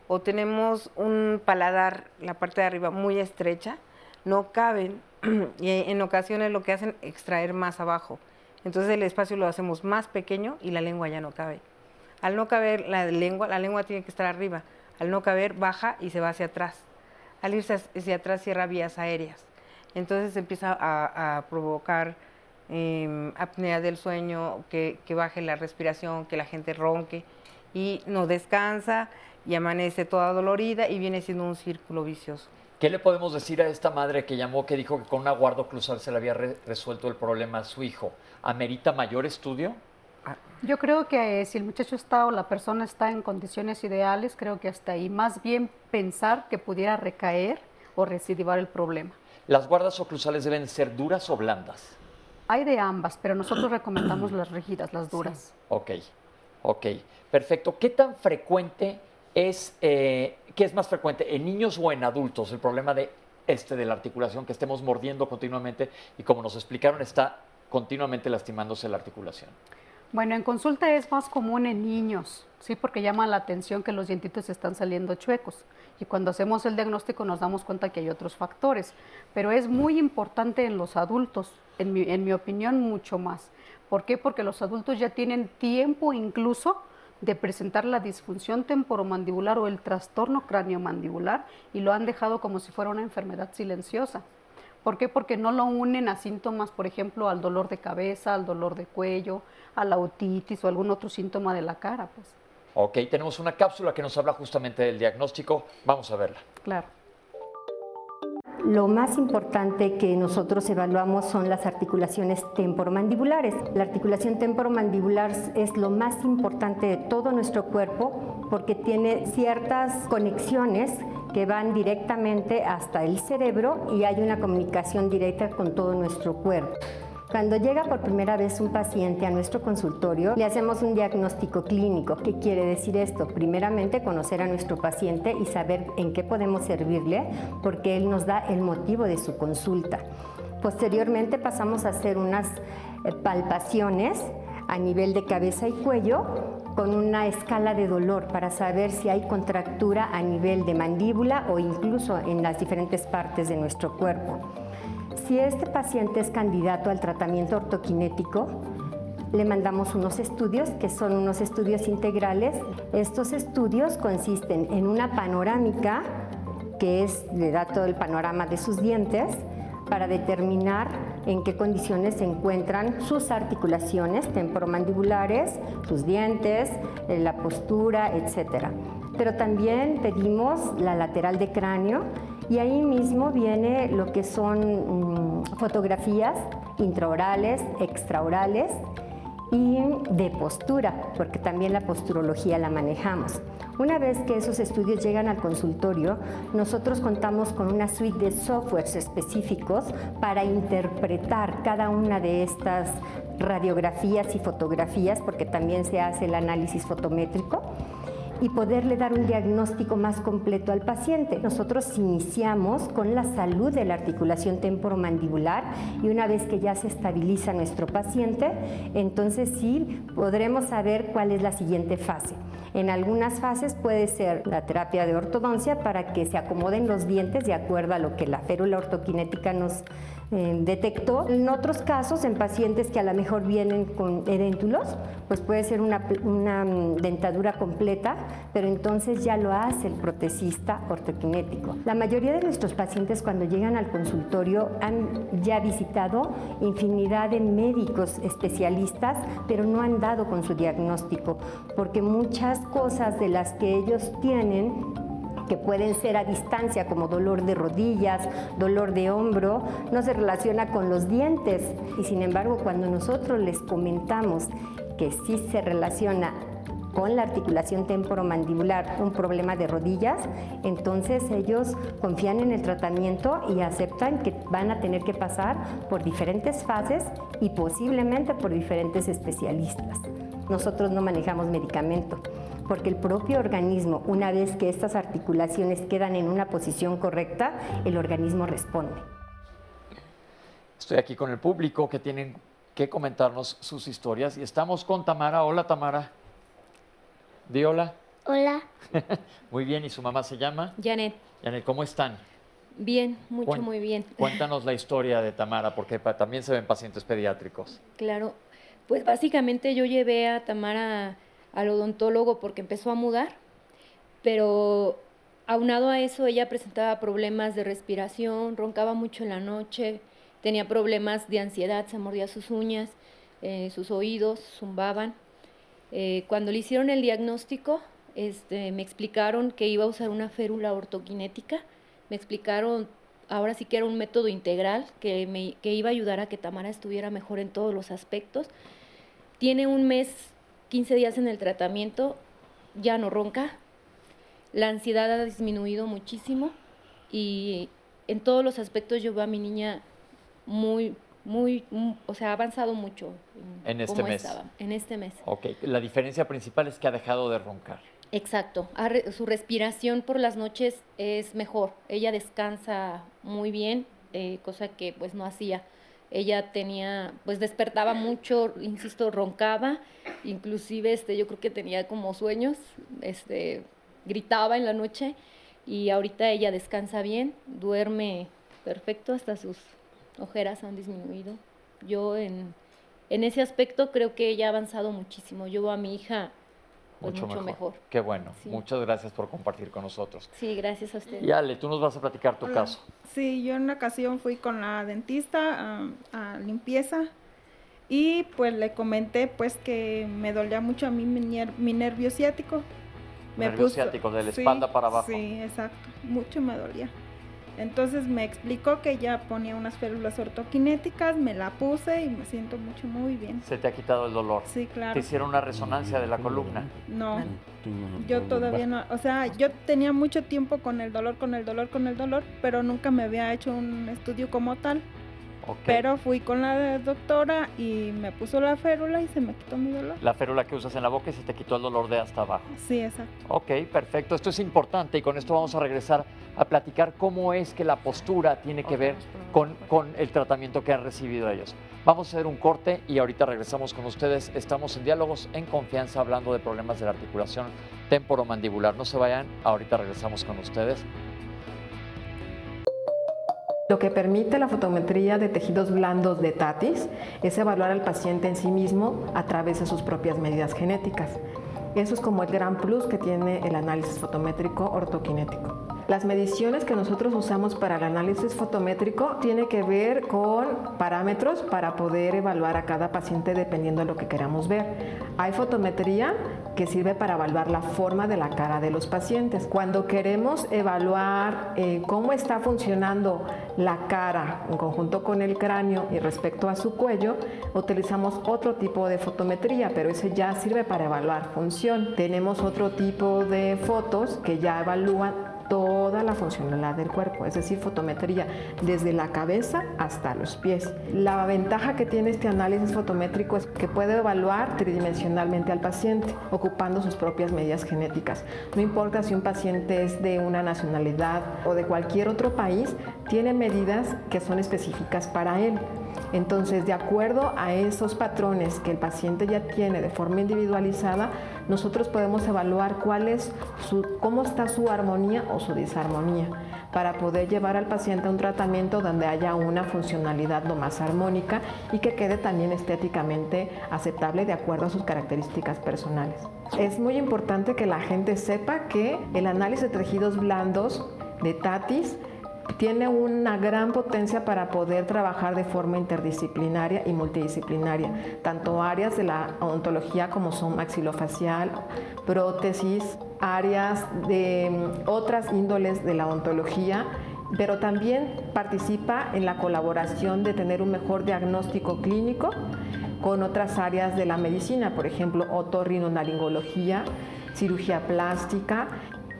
o tenemos un paladar, la parte de arriba muy estrecha, no caben, y en ocasiones lo que hacen es extraer más abajo. Entonces el espacio lo hacemos más pequeño y la lengua ya no cabe. Al no caber la lengua tiene que estar arriba. Al no caber, baja y se va hacia atrás. Al irse hacia atrás, cierra vías aéreas. Entonces empieza a provocar apnea del sueño, que baje la respiración, que la gente ronque y no descansa y amanece toda dolorida y viene siendo un círculo vicioso. ¿Qué le podemos decir a esta madre que llamó, que dijo que con una guarda oclusal se le había resuelto el problema a su hijo? ¿Amerita mayor estudio? Yo creo que si el muchacho está o la persona está en condiciones ideales, creo que hasta ahí. Más bien pensar que pudiera recaer o recidivar el problema. ¿Las guardas oclusales deben ser duras o blandas? Hay de ambas, pero nosotros recomendamos las rígidas, las duras. Sí. Ok, perfecto. ¿Qué tan frecuente es, qué es más frecuente, en niños o en adultos, el problema de la articulación, que estemos mordiendo continuamente y, como nos explicaron, está continuamente lastimándose la articulación? Bueno, en consulta es más común en niños, sí, porque llama la atención que los dientitos están saliendo chuecos. Y cuando hacemos el diagnóstico nos damos cuenta que hay otros factores. Pero es muy importante en los adultos, en mi opinión, mucho más. ¿Por qué? Porque los adultos ya tienen tiempo incluso de presentar la disfunción temporomandibular o el trastorno craniomandibular y lo han dejado como si fuera una enfermedad silenciosa. ¿Por qué? Porque no lo unen a síntomas, por ejemplo, al dolor de cabeza, al dolor de cuello, a la otitis o algún otro síntoma de la cara, pues. Ok, tenemos una cápsula que nos habla justamente del diagnóstico. Vamos a verla. Claro. Lo más importante que nosotros evaluamos son las articulaciones temporomandibulares. La articulación temporomandibular es lo más importante de todo nuestro cuerpo porque tiene ciertas conexiones que van directamente hasta el cerebro y hay una comunicación directa con todo nuestro cuerpo. Cuando llega por primera vez un paciente a nuestro consultorio, le hacemos un diagnóstico clínico. ¿Qué quiere decir esto? Primeramente, conocer a nuestro paciente y saber en qué podemos servirle, porque él nos da el motivo de su consulta. Posteriormente, pasamos a hacer unas palpaciones a nivel de cabeza y cuello con una escala de dolor para saber si hay contractura a nivel de mandíbula o incluso en las diferentes partes de nuestro cuerpo. Si este paciente es candidato al tratamiento ortoquinético, le mandamos unos estudios que son unos estudios integrales. Estos estudios consisten en una panorámica que le da todo el panorama de sus dientes para determinar en qué condiciones se encuentran sus articulaciones temporomandibulares, sus dientes, la postura, etc. Pero también pedimos la lateral de cráneo y ahí mismo viene lo que son fotografías intraorales, extraorales y de postura, porque también la posturología la manejamos. Una vez que esos estudios llegan al consultorio, nosotros contamos con una suite de softwares específicos para interpretar cada una de estas radiografías y fotografías, porque también se hace el análisis fotométrico, y poderle dar un diagnóstico más completo al paciente. Nosotros iniciamos con la salud de la articulación temporomandibular y una vez que ya se estabiliza nuestro paciente, entonces sí podremos saber cuál es la siguiente fase. En algunas fases puede ser la terapia de ortodoncia para que se acomoden los dientes de acuerdo a lo que la férula ortoquinética nos detectó. En otros casos, en pacientes que a lo mejor vienen con edéntulos, pues puede ser una dentadura completa, pero entonces ya lo hace el protesista ortoquinético. La mayoría de nuestros pacientes cuando llegan al consultorio han ya visitado infinidad de médicos especialistas, pero no han dado con su diagnóstico, porque muchas cosas de las que ellos tienen que pueden ser a distancia, como dolor de rodillas, dolor de hombro, no se relaciona con los dientes. Y sin embargo, cuando nosotros les comentamos que sí se relaciona con la articulación temporomandibular un problema de rodillas, entonces ellos confían en el tratamiento y aceptan que van a tener que pasar por diferentes fases y posiblemente por diferentes especialistas. Nosotros no manejamos medicamento, porque el propio organismo, una vez que estas articulaciones quedan en una posición correcta, el organismo responde. Estoy aquí con el público que tienen que comentarnos sus historias y estamos con Tamara. Hola, Tamara. Di hola. Hola. Muy bien, ¿y su mamá se llama? Janet. Janet, ¿cómo están? Bien, muy bien. Cuéntanos la historia de Tamara, porque también se ven pacientes pediátricos. Claro, pues básicamente yo llevé a Tamara al odontólogo porque empezó a mudar, pero aunado a eso ella presentaba problemas de respiración, roncaba mucho en la noche, tenía problemas de ansiedad, se mordía sus uñas, sus oídos zumbaban. Cuando le hicieron el diagnóstico, me explicaron que iba a usar una férula ortoquinética, me explicaron ahora sí que era un método integral que iba a ayudar a que Tamara estuviera mejor en todos los aspectos. Tiene un mes, 15 días en el tratamiento, ya no ronca, la ansiedad ha disminuido muchísimo y en todos los aspectos yo veo a mi niña o sea, ha avanzado mucho en este mes. En este mes. Ok, la diferencia principal es que ha dejado de roncar. Exacto, su respiración por las noches es mejor, ella descansa muy bien, cosa que pues no hacía. Ella pues despertaba mucho, insisto, roncaba, inclusive yo creo que tenía como sueños, gritaba en la noche y ahorita ella descansa bien, duerme perfecto, hasta sus ojeras han disminuido. Yo en ese aspecto creo que ella ha avanzado muchísimo. Yo veo a mi hija pues mucho mejor. Qué bueno. Sí. Muchas gracias por compartir con nosotros. Sí, gracias a usted. Y Ale, tú nos vas a platicar tu caso. Sí, yo en una ocasión fui con la dentista a limpieza y pues le comenté pues que me dolía mucho a mí mi nervio ciático. Nervio ciático, de la espalda para abajo. Sí, exacto. Mucho me dolía. Entonces me explicó que ella ponía unas férulas ortoquinéticas, me la puse y me siento muy bien. ¿Se te ha quitado el dolor? Sí, claro. ¿Te hicieron una resonancia de la columna? No, yo todavía no. O sea, yo tenía mucho tiempo con el dolor, pero nunca me había hecho un estudio como tal. Ok. Pero fui con la doctora y me puso la férula y se me quitó mi dolor. La férula que usas en la boca y se te quitó el dolor de hasta abajo. Sí, exacto. Ok, perfecto. Esto es importante y con esto vamos a regresar a platicar cómo es que la postura tiene que ver con el tratamiento que han recibido ellos. Vamos a hacer un corte y ahorita regresamos con ustedes. Estamos en Diálogos en Confianza hablando de problemas de la articulación temporomandibular. No se vayan, ahorita regresamos con ustedes. Lo que permite la fotometría de tejidos blandos de TATIS es evaluar al paciente en sí mismo a través de sus propias medidas genéticas. Eso es como el gran plus que tiene el análisis fotométrico ortoquinético. Las mediciones que nosotros usamos para el análisis fotométrico tiene que ver con parámetros para poder evaluar a cada paciente dependiendo de lo que queramos ver. Hay fotometría que sirve para evaluar la forma de la cara de los pacientes. Cuando queremos evaluar cómo está funcionando la cara en conjunto con el cráneo y respecto a su cuello, utilizamos otro tipo de fotometría, pero ese ya sirve para evaluar función. Tenemos otro tipo de fotos que ya evalúan toda la funcionalidad del cuerpo, es decir, fotometría desde la cabeza hasta los pies. La ventaja que tiene este análisis fotométrico es que puede evaluar tridimensionalmente al paciente, ocupando sus propias medidas genéticas. No importa si un paciente es de una nacionalidad o de cualquier otro país, tiene medidas que son específicas para él. Entonces, de acuerdo a esos patrones que el paciente ya tiene de forma individualizada, nosotros podemos evaluar cómo está su armonía o su disarmonía para poder llevar al paciente a un tratamiento donde haya una funcionalidad lo más armónica y que quede también estéticamente aceptable de acuerdo a sus características personales. Es muy importante que la gente sepa que el análisis de tejidos blandos de TATIS tiene una gran potencia para poder trabajar de forma interdisciplinaria y multidisciplinaria, tanto áreas de la odontología como son maxilofacial, prótesis, áreas de otras índoles de la odontología, pero también participa en la colaboración de tener un mejor diagnóstico clínico con otras áreas de la medicina, por ejemplo, otorrinolaringología, cirugía plástica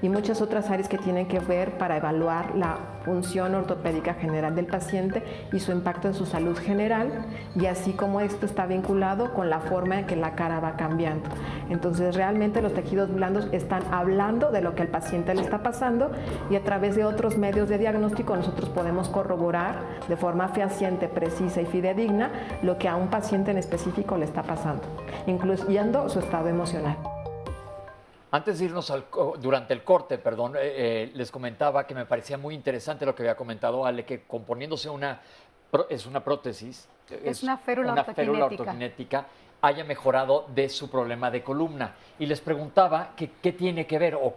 y muchas otras áreas que tienen que ver para evaluar la función ortopédica general del paciente y su impacto en su salud general, y así como esto está vinculado con la forma en que la cara va cambiando. Entonces, realmente los tejidos blandos están hablando de lo que al paciente le está pasando y a través de otros medios de diagnóstico nosotros podemos corroborar de forma fehaciente, precisa y fidedigna lo que a un paciente en específico le está pasando, incluyendo su estado emocional. Antes de irnos durante el corte, les comentaba que me parecía muy interesante lo que había comentado Ale, que componiéndose es una prótesis, es una férula ortoquinética, haya mejorado de su problema de columna. Y les preguntaba qué tiene que ver o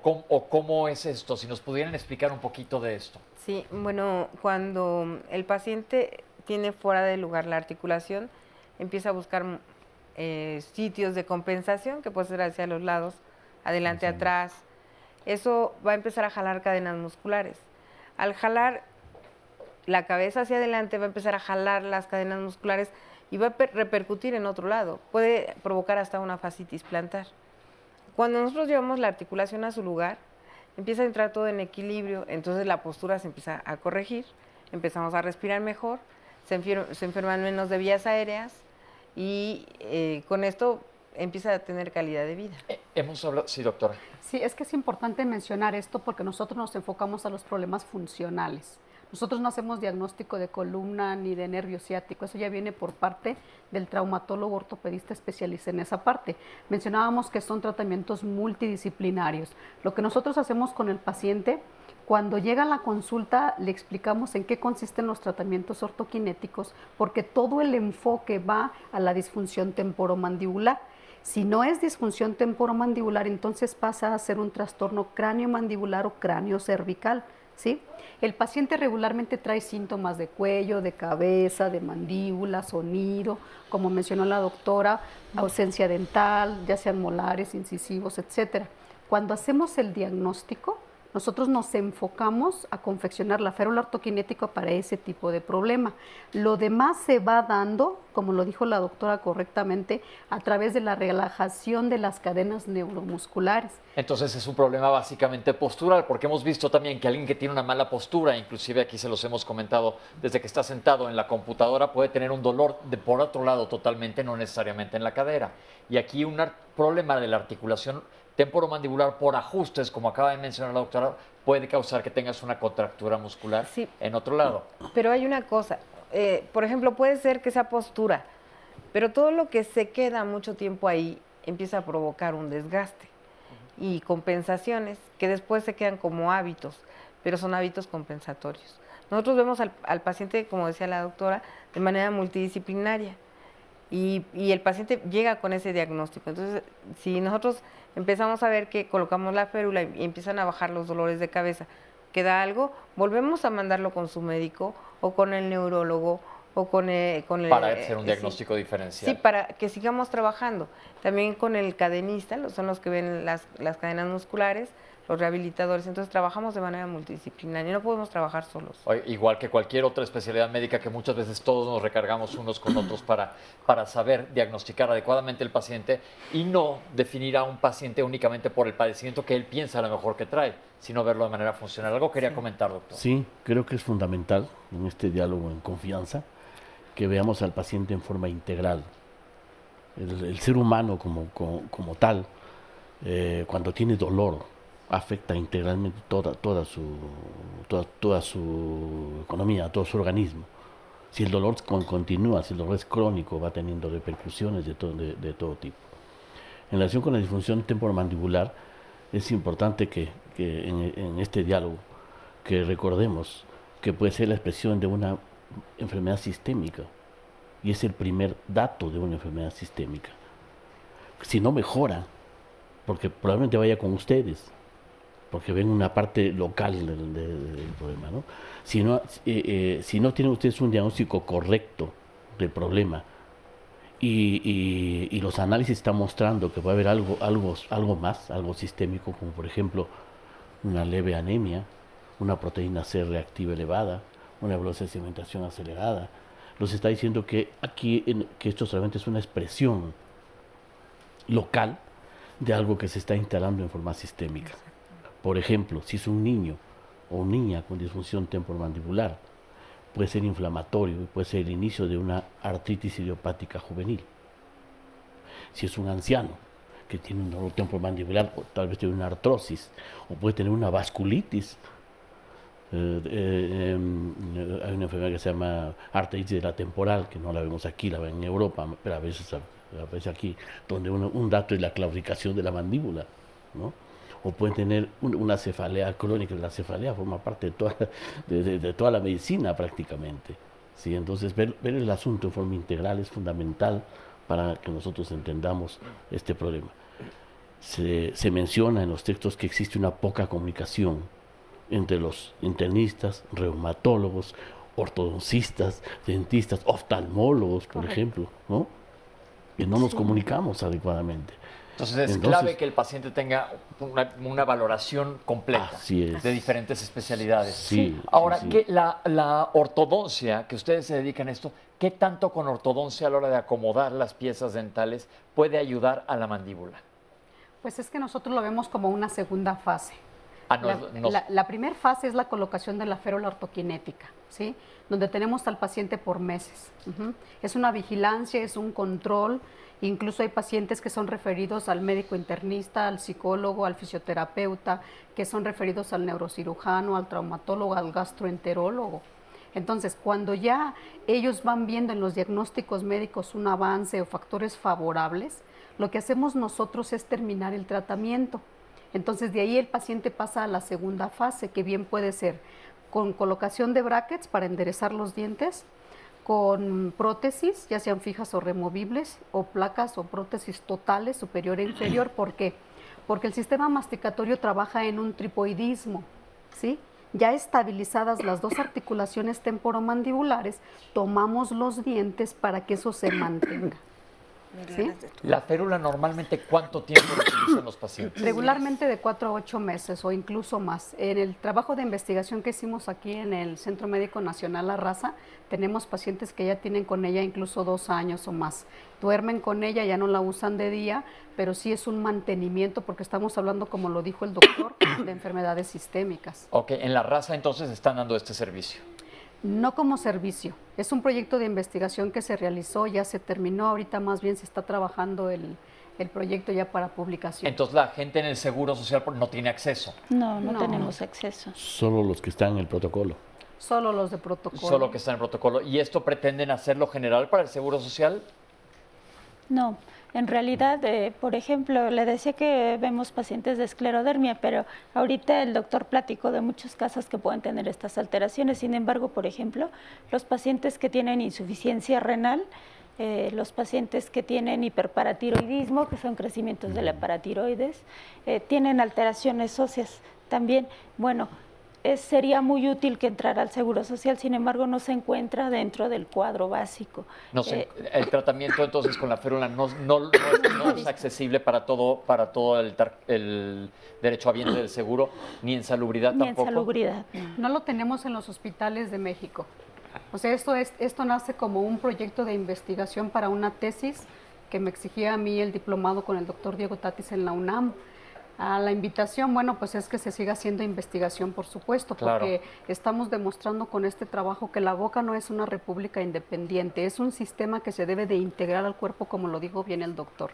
cómo es esto, si nos pudieran explicar un poquito de esto. Sí, bueno, cuando el paciente tiene fuera de lugar la articulación, empieza a buscar sitios de compensación, que puede ser hacia los lados, adelante, atrás. Eso va a empezar a jalar cadenas musculares. Al jalar la cabeza hacia adelante, va a empezar a jalar las cadenas musculares y va a repercutir en otro lado. Puede provocar hasta una fascitis plantar. Cuando nosotros llevamos la articulación a su lugar, empieza a entrar todo en equilibrio, entonces la postura se empieza a corregir, empezamos a respirar mejor, se enferman menos de vías aéreas y con esto empieza a tener calidad de vida. Hemos hablado, sí, doctora. Sí, es que es importante mencionar esto porque nosotros nos enfocamos a los problemas funcionales. Nosotros no hacemos diagnóstico de columna ni de nervio ciático, eso ya viene por parte del traumatólogo ortopedista especialista en esa parte. Mencionábamos que son tratamientos multidisciplinarios. Lo que nosotros hacemos con el paciente, cuando llega a la consulta, le explicamos en qué consisten los tratamientos ortoquinéticos, porque todo el enfoque va a la disfunción temporomandibular. Si no es disfunción temporomandibular, entonces pasa a ser un trastorno cráneo-mandibular o cráneo-cervical, ¿sí? El paciente regularmente trae síntomas de cuello, de cabeza, de mandíbula, sonido, como mencionó la doctora, ausencia dental, ya sean molares, incisivos, etc. Cuando hacemos el diagnóstico, Nosotros nos enfocamos a confeccionar la férula ortoquinética para ese tipo de problema. Lo demás se va dando, como lo dijo la doctora correctamente, a través de la relajación de las cadenas neuromusculares. Entonces es un problema básicamente postural, porque hemos visto también que alguien que tiene una mala postura, inclusive aquí se los hemos comentado, desde que está sentado en la computadora puede tener un dolor de por otro lado totalmente, no necesariamente en la cadera. Y aquí un problema de la articulación temporomandibular por ajustes, como acaba de mencionar la doctora, puede causar que tengas una contractura muscular en otro lado. Pero hay una cosa, por ejemplo, puede ser que sea postura, pero todo lo que se queda mucho tiempo ahí empieza a provocar un desgaste y compensaciones que después se quedan como hábitos, pero son hábitos compensatorios. Nosotros vemos al paciente, como decía la doctora, de manera multidisciplinaria y el paciente llega con ese diagnóstico. Entonces, si nosotros empezamos a ver que colocamos la férula y empiezan a bajar los dolores de cabeza, queda algo, volvemos a mandarlo con su médico o con el neurólogo o con el para hacer un diagnóstico diferencial. Sí, para que sigamos trabajando. También con el cadenista, son los que ven las cadenas musculares, los rehabilitadores. Entonces trabajamos de manera multidisciplinaria, no podemos trabajar solos. Igual que cualquier otra especialidad médica, que muchas veces todos nos recargamos unos con otros para saber diagnosticar adecuadamente el paciente y no definir a un paciente únicamente por el padecimiento que él piensa a lo mejor que trae, sino verlo de manera funcional. ¿Algo quería comentar, doctor? Sí, creo que es fundamental en este diálogo en confianza que veamos al paciente en forma integral. El ser humano como tal, cuando tiene dolor, afecta integralmente toda su economía, todo su organismo. Si el dolor continúa, si el dolor es crónico, va teniendo repercusiones de todo tipo. En relación con la disfunción temporomandibular, es importante que en este diálogo que recordemos que puede ser la expresión de una enfermedad sistémica, y es el primer dato de una enfermedad sistémica. Si no mejora, porque probablemente vaya con ustedes, porque ven una parte local del problema, ¿no? Si no tienen ustedes un diagnóstico correcto del problema y los análisis están mostrando que puede haber algo más, algo sistémico, como por ejemplo una leve anemia, una proteína C reactiva elevada, una velocidad de sedimentación acelerada, nos está diciendo que aquí que esto solamente es una expresión local de algo que se está instalando en forma sistémica. Por ejemplo, si es un niño o niña con disfunción temporomandibular, puede ser inflamatorio y puede ser el inicio de una artritis idiopática juvenil. Si es un anciano que tiene un dolor temporomandibular, o tal vez tiene una artrosis, o puede tener una vasculitis. Hay una enfermedad que se llama artritis de la temporal, que no la vemos aquí, la ven en Europa, pero a veces aparece aquí, donde un dato es la claudicación de la mandíbula, ¿no? O pueden tener una cefalea crónica. La cefalea forma parte de toda la medicina prácticamente, ¿sí? Entonces ver el asunto en forma integral es fundamental para que nosotros entendamos este problema. Se menciona en los textos que existe una poca comunicación entre los internistas, reumatólogos, ortodoncistas, dentistas, oftalmólogos, por ejemplo, ¿no? Que no nos comunicamos adecuadamente. Entonces es clave que el paciente tenga una valoración completa de diferentes especialidades. Sí, ahora, sí. que la ortodoncia, que ustedes se dedican a esto, ¿qué tanto con ortodoncia a la hora de acomodar las piezas dentales puede ayudar a la mandíbula? Pues es que nosotros lo vemos como una segunda fase. No, La primera fase es la colocación de la férula ortoquinética, ¿sí? Donde tenemos al paciente por meses. Es una vigilancia, es un control. Incluso hay pacientes que son referidos al médico internista, al psicólogo, al fisioterapeuta, que son referidos al neurocirujano, al traumatólogo, al gastroenterólogo. Entonces, cuando ya ellos van viendo en los diagnósticos médicos un avance o factores favorables, lo que hacemos nosotros es terminar el tratamiento. Entonces, de ahí el paciente pasa a la segunda fase, que bien puede ser con colocación de brackets para enderezar los dientes, con prótesis, ya sean fijas o removibles, o placas o prótesis totales, superior e inferior. ¿Por qué? Porque el sistema masticatorio trabaja en un tripoidismo, ¿sí? Ya estabilizadas las dos articulaciones temporomandibulares, tomamos los dientes para que eso se mantenga. ¿Sí? La férula normalmente, ¿cuánto tiempo la utilizan los pacientes? Regularmente de 4 a 8 meses o incluso más. En el trabajo de investigación que hicimos aquí en el Centro Médico Nacional La Raza, tenemos pacientes que ya tienen con ella incluso 2 años o más. Duermen con ella, ya no la usan de día, pero sí es un mantenimiento porque estamos hablando, como lo dijo el doctor, de enfermedades sistémicas. Ok, en La Raza entonces están dando este servicio. No como servicio, es un proyecto de investigación que se realizó, ya se terminó, ahorita más bien se está trabajando el proyecto ya para publicación. Entonces la gente en el Seguro Social no tiene acceso. No tenemos acceso. Solo los que están en el protocolo. Solo los de protocolo. Solo que están en el protocolo. ¿Y esto pretenden hacerlo general para el Seguro Social? No, en realidad, por ejemplo, le decía que vemos pacientes de esclerodermia, pero ahorita el doctor platicó de muchos casos que pueden tener estas alteraciones. Sin embargo, por ejemplo, los pacientes que tienen insuficiencia renal, los pacientes que tienen hiperparatiroidismo, que son crecimientos de la paratiroides, tienen alteraciones óseas también. Bueno, sería muy útil que entrara al Seguro Social, sin embargo no se encuentra dentro del cuadro básico. No sé, el tratamiento entonces con la férula no es accesible para todo el derechohabiente del seguro, ni en salubridad ni tampoco. En salubridad. No lo tenemos en los hospitales de México. O sea, esto nace como un proyecto de investigación para una tesis que me exigía a mí el diplomado con el doctor Diego Tatis en la UNAM. A la invitación, bueno, pues es que se siga haciendo investigación, por supuesto, porque estamos demostrando con este trabajo que la boca no es una república independiente, es un sistema que se debe de integrar al cuerpo, como lo dijo bien el doctor.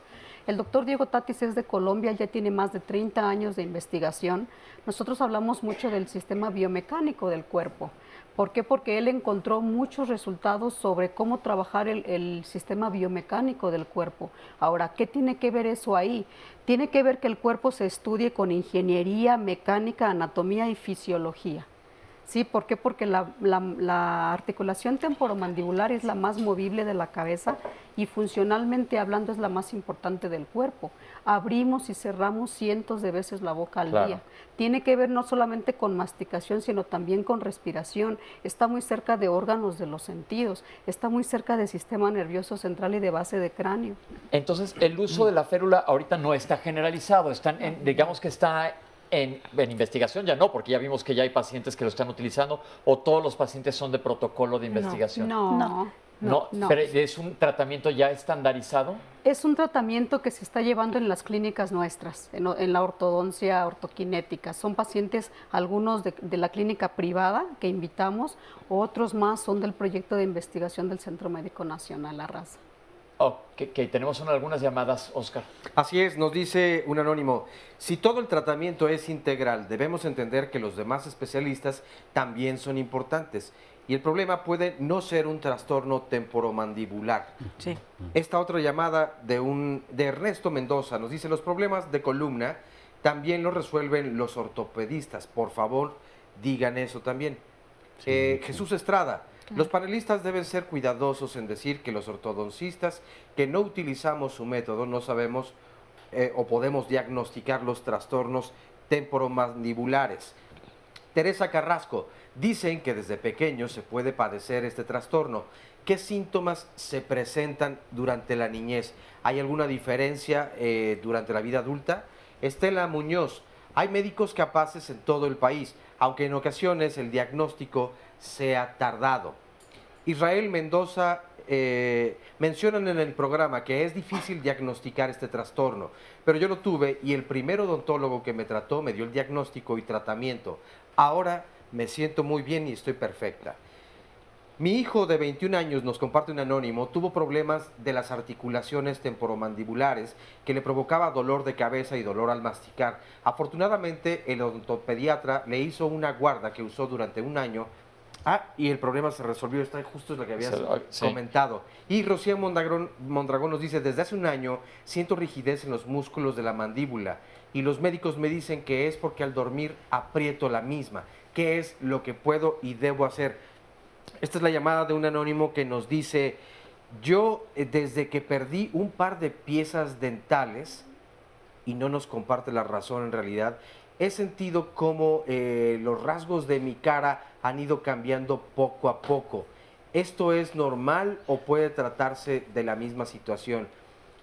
El doctor Diego Tatis es de Colombia, ya tiene más de 30 años de investigación. Nosotros hablamos mucho del sistema biomecánico del cuerpo. ¿Por qué? Porque él encontró muchos resultados sobre cómo trabajar el sistema biomecánico del cuerpo. Ahora, ¿qué tiene que ver eso ahí? Tiene que ver que el cuerpo se estudie con ingeniería, mecánica, anatomía y fisiología. ¿Sí? ¿Por qué? Porque la articulación temporomandibular es la más movible de la cabeza y funcionalmente hablando es la más importante del cuerpo. Abrimos y cerramos cientos de veces la boca al día. Tiene que ver no solamente con masticación, sino también con respiración. Está muy cerca de órganos de los sentidos, está muy cerca del sistema nervioso central y de base de cráneo. Entonces, el uso de la férula ahorita no está generalizado, digamos que está en investigación, ya no, porque ya vimos que ya hay pacientes que lo están utilizando, o todos los pacientes son de protocolo de investigación. No. Pero ¿es un tratamiento ya estandarizado? Es un tratamiento que se está llevando en las clínicas nuestras, en la ortodoncia ortoquinética. Son pacientes, algunos de la clínica privada que invitamos, otros más son del proyecto de investigación del Centro Médico Nacional La Raza. Tenemos algunas llamadas, Oscar. Así es, nos dice un anónimo, si todo el tratamiento es integral, debemos entender que los demás especialistas también son importantes. Y el problema puede no ser un trastorno temporomandibular. Sí. Esta otra llamada de Ernesto Mendoza nos dice, los problemas de columna también los resuelven los ortopedistas. Por favor, digan eso también. Jesús Estrada, los panelistas deben ser cuidadosos en decir que los ortodoncistas que no utilizamos su método no sabemos o podemos diagnosticar los trastornos temporomandibulares. Teresa Carrasco, dicen que desde pequeños se puede padecer este trastorno. ¿Qué síntomas se presentan durante la niñez? ¿Hay alguna diferencia durante la vida adulta? Estela Muñoz, hay médicos capaces en todo el país, aunque en ocasiones el diagnóstico sea tardado. Israel Mendoza, mencionan en el programa que es difícil diagnosticar este trastorno, pero yo lo tuve y el primer odontólogo que me trató me dio el diagnóstico y tratamiento. Ahora me siento muy bien y estoy perfecta. Mi hijo de 21 años, nos comparte un anónimo, tuvo problemas de las articulaciones temporomandibulares que le provocaba dolor de cabeza y dolor al masticar. Afortunadamente, el odontopediatra le hizo una guarda que usó durante un año. Y el problema se resolvió, está justo lo que habías comentado. Y Rocío Mondragón nos dice, desde hace un año siento rigidez en los músculos de la mandíbula y los médicos me dicen que es porque al dormir aprieto la misma. ¿Qué es lo que puedo y debo hacer? Esta es la llamada de un anónimo que nos dice, yo desde que perdí un par de piezas dentales, y no nos comparte la razón en realidad, he sentido como los rasgos de mi cara han ido cambiando poco a poco. ¿Esto es normal o puede tratarse de la misma situación?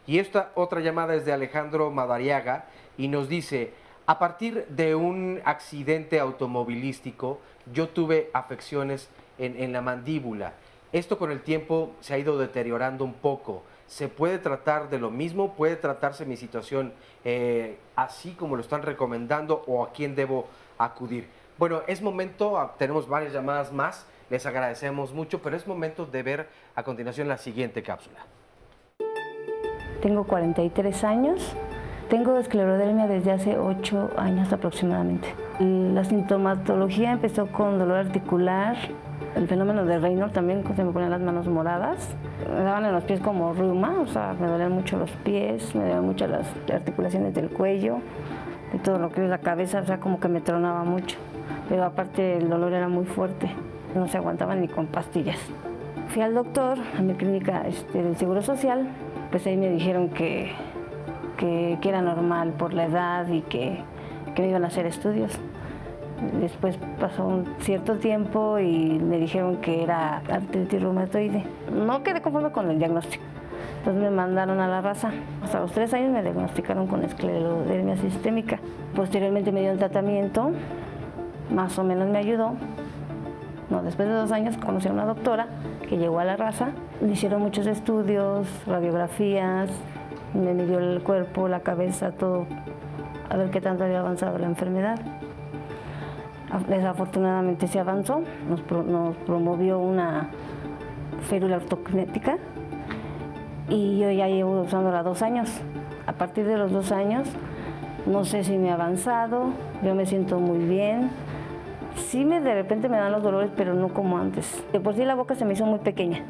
Y esta otra llamada es de Alejandro Madariaga y nos dice, a partir de un accidente automovilístico, yo tuve afecciones en la mandíbula. Esto con el tiempo se ha ido deteriorando un poco. ¿Se puede tratar de lo mismo? ¿Puede tratarse mi situación así como lo están recomendando o a quién debo acudir? Bueno, es momento, tenemos varias llamadas más, les agradecemos mucho, pero es momento de ver a continuación la siguiente cápsula. Tengo 43 años, tengo esclerodermia desde hace 8 años aproximadamente. La sintomatología empezó con dolor articular, el fenómeno de Raynaud también, se me ponían las manos moradas, me daban en los pies como reuma, o sea, me dolían mucho los pies, me dolían mucho las articulaciones del cuello, de todo lo que es la cabeza, o sea, como que me tronaba mucho. Pero aparte el dolor era muy fuerte, no se aguantaba ni con pastillas. Fui al doctor, a mi clínica del Seguro Social, pues ahí me dijeron que era normal por la edad y que me iban a hacer estudios. Después pasó un cierto tiempo y me dijeron que era artritis reumatoide. No quedé conforme con el diagnóstico, entonces me mandaron a la raza. Hasta los 3 años me diagnosticaron con esclerodermia sistémica. Posteriormente me dieron tratamiento, más o menos me ayudó. No, después de 2 años conocí a una doctora que llegó a la raza. Le hicieron muchos estudios, radiografías, me midió el cuerpo, la cabeza, todo, a ver qué tanto había avanzado la enfermedad. Desafortunadamente se avanzó, nos promovió una férula ortokinética y yo ya llevo usándola 2 años. A partir de los 2 años, no sé si me ha avanzado, yo me siento muy bien. Sí, de repente me dan los dolores, pero no como antes. De por sí la boca se me hizo muy pequeña.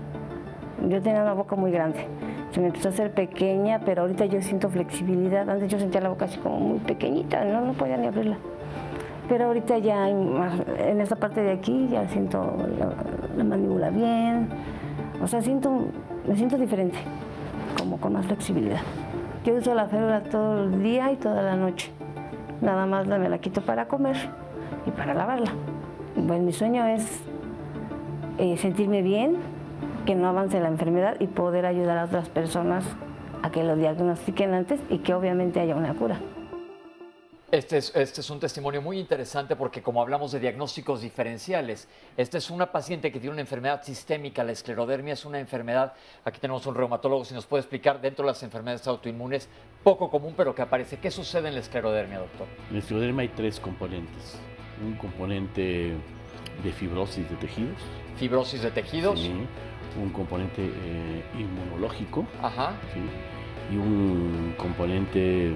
Yo tenía una boca muy grande. Se me empezó a hacer pequeña, pero ahorita yo siento flexibilidad. Antes yo sentía la boca así como muy pequeñita, no podía ni abrirla. Pero ahorita ya en esta parte de aquí ya siento la mandíbula bien. O sea, me siento diferente, como con más flexibilidad. Yo uso la férula todo el día y toda la noche. Nada más me la quito para comer y para lavarla. Bueno, mi sueño es sentirme bien, que no avance la enfermedad y poder ayudar a otras personas a que lo diagnostiquen antes y que obviamente haya una cura. Este es un testimonio muy interesante porque como hablamos de diagnósticos diferenciales, esta es una paciente que tiene una enfermedad sistémica, la esclerodermia es una enfermedad, aquí tenemos un reumatólogo, si nos puede explicar dentro de las enfermedades autoinmunes, poco común pero que aparece. ¿Qué sucede en la esclerodermia, doctor? En la esclerodermia hay 3 componentes, un componente de fibrosis de tejidos. Fibrosis de tejidos. Sí, un componente inmunológico. Ajá. Sí, y un componente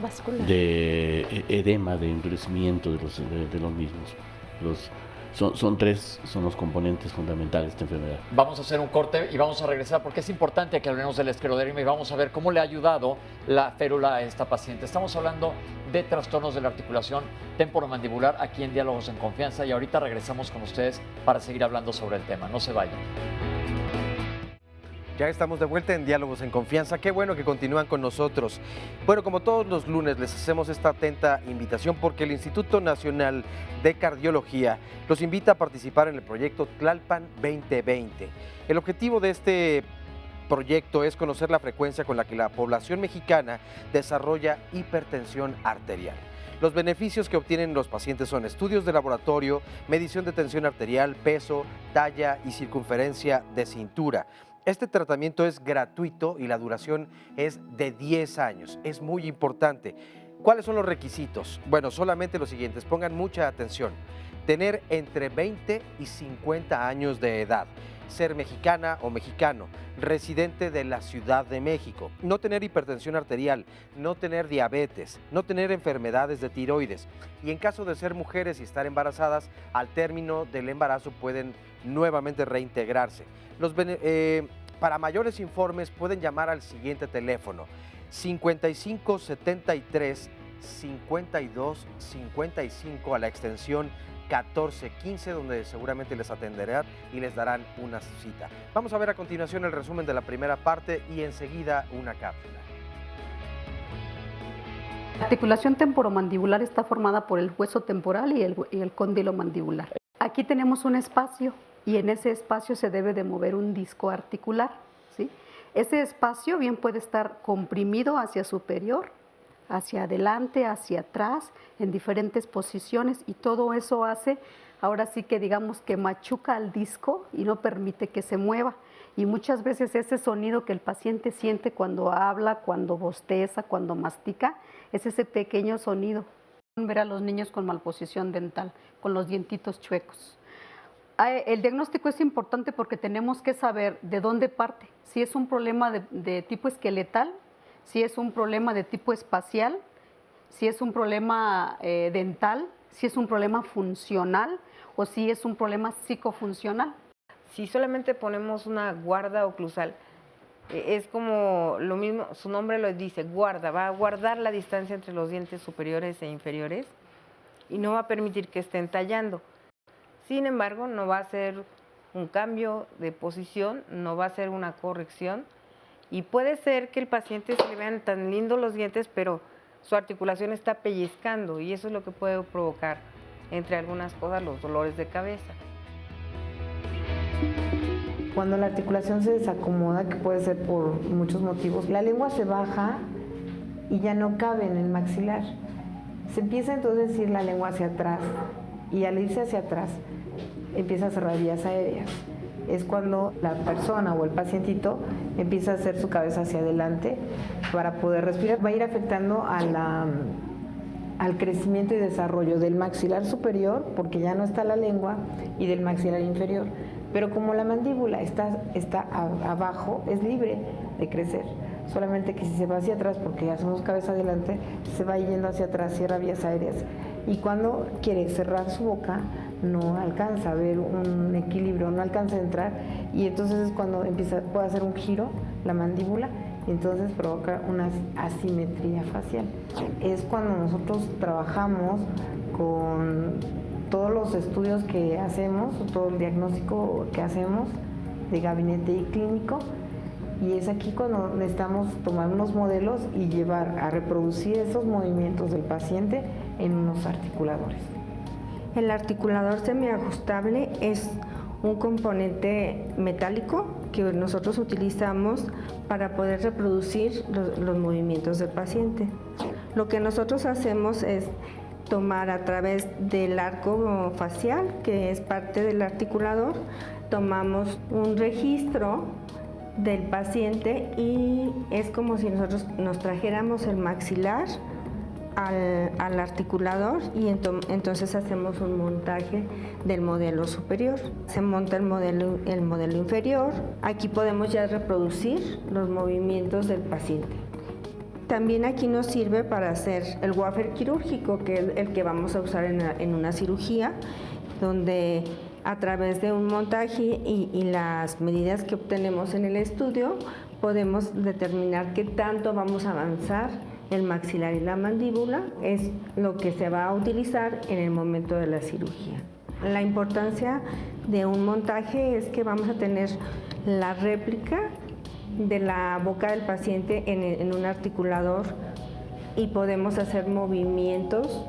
vascular, de edema, de endurecimiento de los mismos. Son 3 los componentes fundamentales de esta enfermedad. Vamos a hacer un corte y vamos a regresar porque es importante que hablemos de la esclerodermia y vamos a ver cómo le ha ayudado la férula a esta paciente. Estamos hablando de trastornos de la articulación temporomandibular aquí en Diálogos en Confianza y ahorita regresamos con ustedes para seguir hablando sobre el tema. No se vayan. Ya estamos de vuelta en Diálogos en Confianza. Qué bueno que continúan con nosotros. Bueno, como todos los lunes les hacemos esta atenta invitación porque el Instituto Nacional de Cardiología los invita a participar en el proyecto Tlalpan 2020. El objetivo de este proyecto es conocer la frecuencia con la que la población mexicana desarrolla hipertensión arterial. Los beneficios que obtienen los pacientes son estudios de laboratorio, medición de tensión arterial, peso, talla y circunferencia de cintura. Este tratamiento es gratuito y la duración es de 10 años. Es muy importante. ¿Cuáles son los requisitos? Bueno, solamente los siguientes. Pongan mucha atención. Tener entre 20 y 50 años de edad. Ser mexicana o mexicano. Residente de la Ciudad de México. No tener hipertensión arterial. No tener diabetes. No tener enfermedades de tiroides. Y en caso de ser mujeres y estar embarazadas, al término del embarazo pueden nuevamente reintegrarse. Para mayores informes pueden llamar al siguiente teléfono 55 73 52 55 a la extensión 1415, donde seguramente les atenderán y les darán una cita. Vamos a ver a continuación el resumen de la primera parte y enseguida una cápsula. La articulación temporomandibular está formada por el hueso temporal y el cóndilo mandibular. Aquí tenemos un espacio y en ese espacio se debe de mover un disco articular, ¿sí? Ese espacio bien puede estar comprimido hacia superior, hacia adelante, hacia atrás, en diferentes posiciones, y todo eso hace, ahora sí que digamos que machuca al disco y no permite que se mueva. Y muchas veces ese sonido que el paciente siente cuando habla, cuando bosteza, cuando mastica, es ese pequeño sonido. Ver a los niños con malposición dental, con los dientitos chuecos. El diagnóstico es importante porque tenemos que saber de dónde parte, si es un problema de tipo esqueletal, si es un problema de tipo espacial, si es un problema dental, si es un problema funcional o si es un problema psicofuncional. Si solamente ponemos una guarda oclusal, es como lo mismo, su nombre lo dice, guarda, va a guardar la distancia entre los dientes superiores e inferiores y no va a permitir que estén tallando. Sin embargo, no va a ser un cambio de posición, no va a ser una corrección y puede ser que el paciente se le vean tan lindos los dientes, pero su articulación está pellizcando y eso es lo que puede provocar, entre algunas cosas, los dolores de cabeza. Cuando la articulación se desacomoda, que puede ser por muchos motivos, la lengua se baja y ya no cabe en el maxilar. Se empieza entonces a ir la lengua hacia atrás y al irse hacia atrás empieza a cerrar vías aéreas. Es cuando la persona o el pacientito empieza a hacer su cabeza hacia adelante para poder respirar. Va a ir afectando al crecimiento y desarrollo del maxilar superior, porque ya no está la lengua, y del maxilar inferior. Pero como la mandíbula está abajo, es libre de crecer. Solamente que si se va hacia atrás, porque hacemos cabeza adelante, se va yendo hacia atrás, cierra vías aéreas. Y cuando quiere cerrar su boca, no alcanza a ver un equilibrio, no alcanza a entrar. Y entonces es cuando puede hacer un giro la mandíbula, y entonces provoca una asimetría facial. Es cuando nosotros trabajamos con todos los estudios que hacemos, todo el diagnóstico que hacemos de gabinete y clínico, y es aquí cuando necesitamos tomar unos modelos y llevar a reproducir esos movimientos del paciente en unos articuladores. El articulador semiajustable es un componente metálico que nosotros utilizamos para poder reproducir los movimientos del paciente. Lo que nosotros hacemos es tomar a través del arco facial, que es parte del articulador, tomamos un registro del paciente y es como si nosotros nos trajéramos el maxilar al articulador y entonces hacemos un montaje del modelo superior. Se monta el modelo inferior. Aquí podemos ya reproducir los movimientos del paciente. También aquí nos sirve para hacer el wafer quirúrgico, que es el que vamos a usar en una cirugía, donde a través de un montaje y las medidas que obtenemos en el estudio, podemos determinar qué tanto vamos a avanzar el maxilar y la mandíbula. Es lo que se va a utilizar en el momento de la cirugía. La importancia de un montaje es que vamos a tener la réplica de la boca del paciente en un articulador y podemos hacer movimientos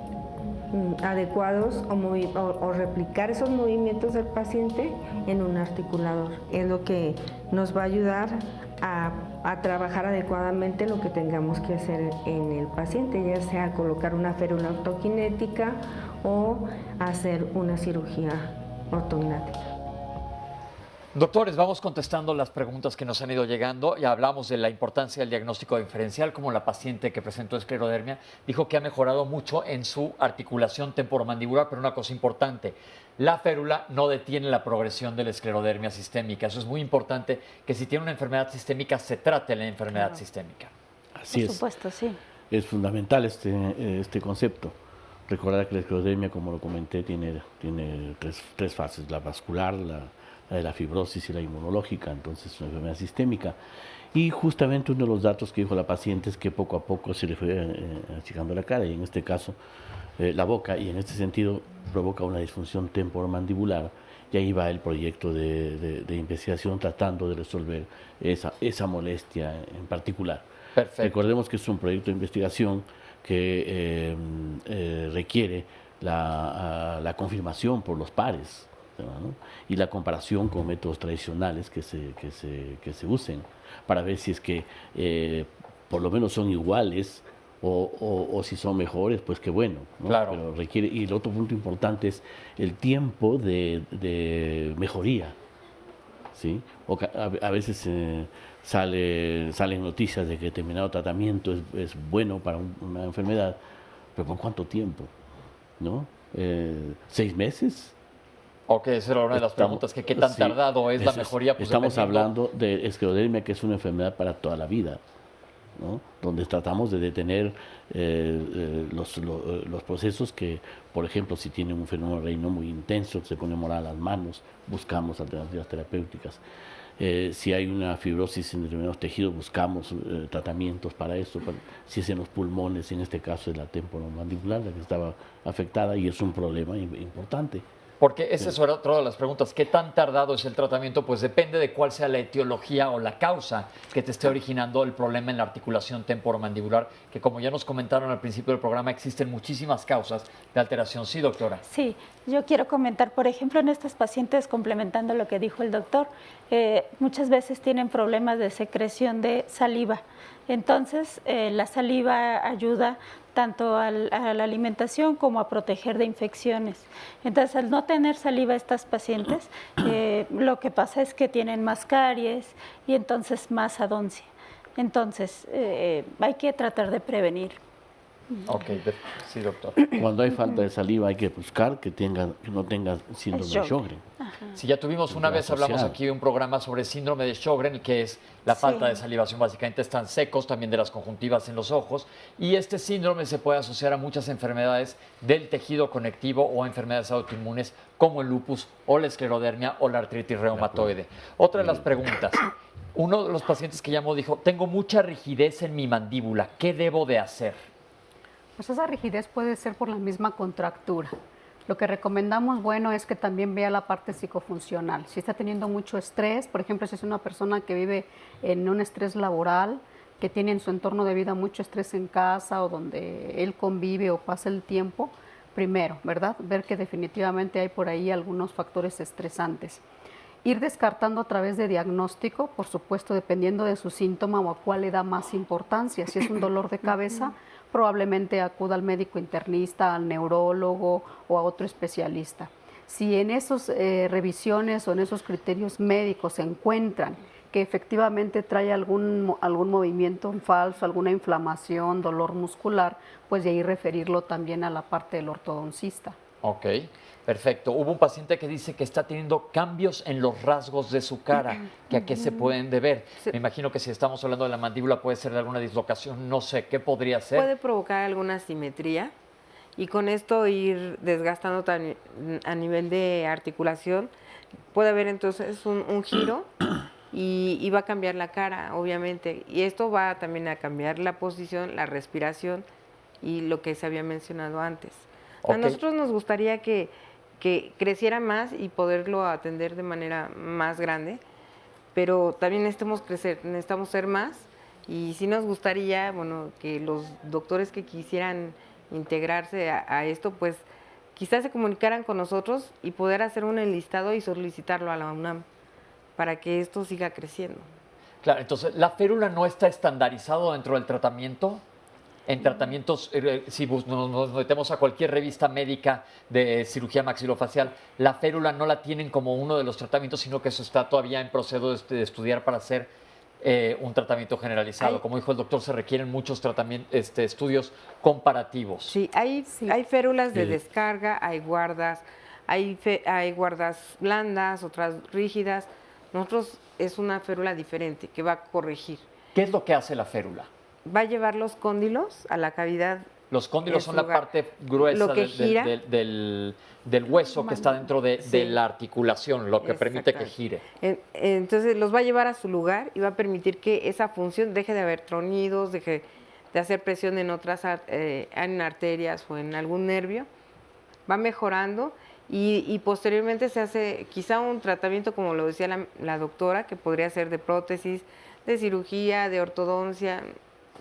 adecuados o replicar esos movimientos del paciente en un articulador. Es lo que nos va a ayudar a trabajar adecuadamente lo que tengamos que hacer en el paciente, ya sea colocar una férula ortoquinética o hacer una cirugía ortognática. Doctores, vamos contestando las preguntas que nos han ido llegando. Ya hablamos de la importancia del diagnóstico diferencial, como la paciente que presentó esclerodermia dijo que ha mejorado mucho en su articulación temporomandibular, pero una cosa importante, la férula no detiene la progresión de la esclerodermia sistémica. Eso es muy importante, que si tiene una enfermedad sistémica, se trate la enfermedad sistémica. Así es. Por supuesto, sí. Es fundamental este concepto. Recordar que la esclerodermia, como lo comenté, tiene tres fases: la vascular, la de la fibrosis y la inmunológica. Entonces es una enfermedad sistémica. Y justamente uno de los datos que dijo la paciente es que poco a poco se le fue achicando la cara, y en este caso la boca, y en este sentido provoca una disfunción temporomandibular, y ahí va el proyecto de investigación tratando de resolver esa molestia en particular. Perfecto. Recordemos que es un proyecto de investigación que requiere la confirmación por los pares. ¿no? Y la comparación con métodos tradicionales que se usen para ver si es que por lo menos son iguales o si son mejores, pues qué bueno, ¿no? Claro. Pero requiere, y el otro punto importante es el tiempo de mejoría, ¿sí? A veces salen noticias de que determinado tratamiento es bueno para una enfermedad, pero ¿por cuánto tiempo? ¿No? 6 meses. Ok, esa era una de las preguntas, que qué tan tardado es la mejoría. Pues estamos dependiendo... hablando de esclerodermia, que es una enfermedad para toda la vida, ¿no? Donde tratamos de detener los procesos que, por ejemplo, si tiene un fenómeno renal muy intenso, se pone morada las manos, buscamos alternativas terapéuticas. Si hay una fibrosis en determinados tejidos, buscamos tratamientos para eso. Si es en los pulmones, en este caso es la temporomandibular la que estaba afectada, y es un problema importante. Porque esa es otra de las preguntas. ¿Qué tan tardado es el tratamiento? Pues depende de cuál sea la etiología o la causa que te esté originando el problema en la articulación temporomandibular, que como ya nos comentaron al principio del programa, existen muchísimas causas de alteración. Sí, doctora. Sí, yo quiero comentar, por ejemplo, en estos pacientes, complementando lo que dijo el doctor, muchas veces tienen problemas de secreción de saliva. Entonces, la saliva ayuda tanto a la alimentación como a proteger de infecciones. Entonces, al no tener saliva estas pacientes, lo que pasa es que tienen más caries y entonces más adoncia. Entonces, hay que tratar de prevenir. Ok, sí, doctor. Cuando hay falta de saliva hay que buscar que no tenga síndrome de Sjögren. Si ya tuvimos una vez, hablamos aquí de un programa sobre síndrome de Sjögren, que es la falta de salivación. Básicamente están secos, también de las conjuntivas en los ojos, y este síndrome se puede asociar a muchas enfermedades del tejido conectivo o enfermedades autoinmunes como el lupus o la esclerodermia o la artritis reumatoide. Otra de las preguntas. Uno de los pacientes que llamó dijo, tengo mucha rigidez en mi mandíbula, ¿qué debo de hacer? Pues esa rigidez puede ser por la misma contractura. Lo que recomendamos, bueno, es que también vea la parte psicofuncional. Si está teniendo mucho estrés, por ejemplo, si es una persona que vive en un estrés laboral, que tiene en su entorno de vida mucho estrés en casa o donde él convive o pasa el tiempo, primero, ¿verdad? Ver que definitivamente hay por ahí algunos factores estresantes. Ir descartando a través de diagnóstico, por supuesto, dependiendo de su síntoma o a cuál le da más importancia. Si es un dolor de cabeza, probablemente acuda al médico internista, al neurólogo o a otro especialista. Si en esas revisiones o en esos criterios médicos se encuentran que efectivamente trae algún movimiento falso, alguna inflamación, dolor muscular, pues de ahí referirlo también a la parte del ortodoncista. Ok, perfecto. Hubo un paciente que dice que está teniendo cambios en los rasgos de su cara, que a qué se pueden deber. Me imagino que si estamos hablando de la mandíbula puede ser de alguna dislocación, no sé, ¿qué podría ser? Puede provocar alguna asimetría y con esto ir desgastando a nivel de articulación. Puede haber entonces un giro y va a cambiar la cara, obviamente. Y esto va también a cambiar la posición, la respiración y lo que se había mencionado antes. A nosotros nos gustaría que creciera más y poderlo atender de manera más grande, pero también necesitamos crecer, necesitamos ser más, y sí nos gustaría, bueno, que los doctores que quisieran integrarse a esto, pues quizás se comunicaran con nosotros y poder hacer un enlistado y solicitarlo a la UNAM para que esto siga creciendo. Claro, entonces, ¿la férula no está estandarizado dentro del tratamiento? En tratamientos, si nos metemos a cualquier revista médica de cirugía maxilofacial, la férula no la tienen como uno de los tratamientos, sino que eso está todavía en proceso de estudiar para hacer un tratamiento generalizado. Como dijo el doctor, se requieren muchos estudios comparativos. Sí, hay férulas de descarga, hay guardas blandas, otras rígidas. Nosotros es una férula diferente que va a corregir. ¿Qué es lo que hace la férula? Va a llevar los cóndilos a la cavidad. Los cóndilos son la parte gruesa del hueso que está dentro de la articulación, lo que permite que gire. Entonces los va a llevar a su lugar y va a permitir que esa función deje de haber tronidos, deje de hacer presión en otras en arterias o en algún nervio. Va mejorando y posteriormente se hace quizá un tratamiento, como lo decía la doctora, que podría ser de prótesis, de cirugía, de ortodoncia.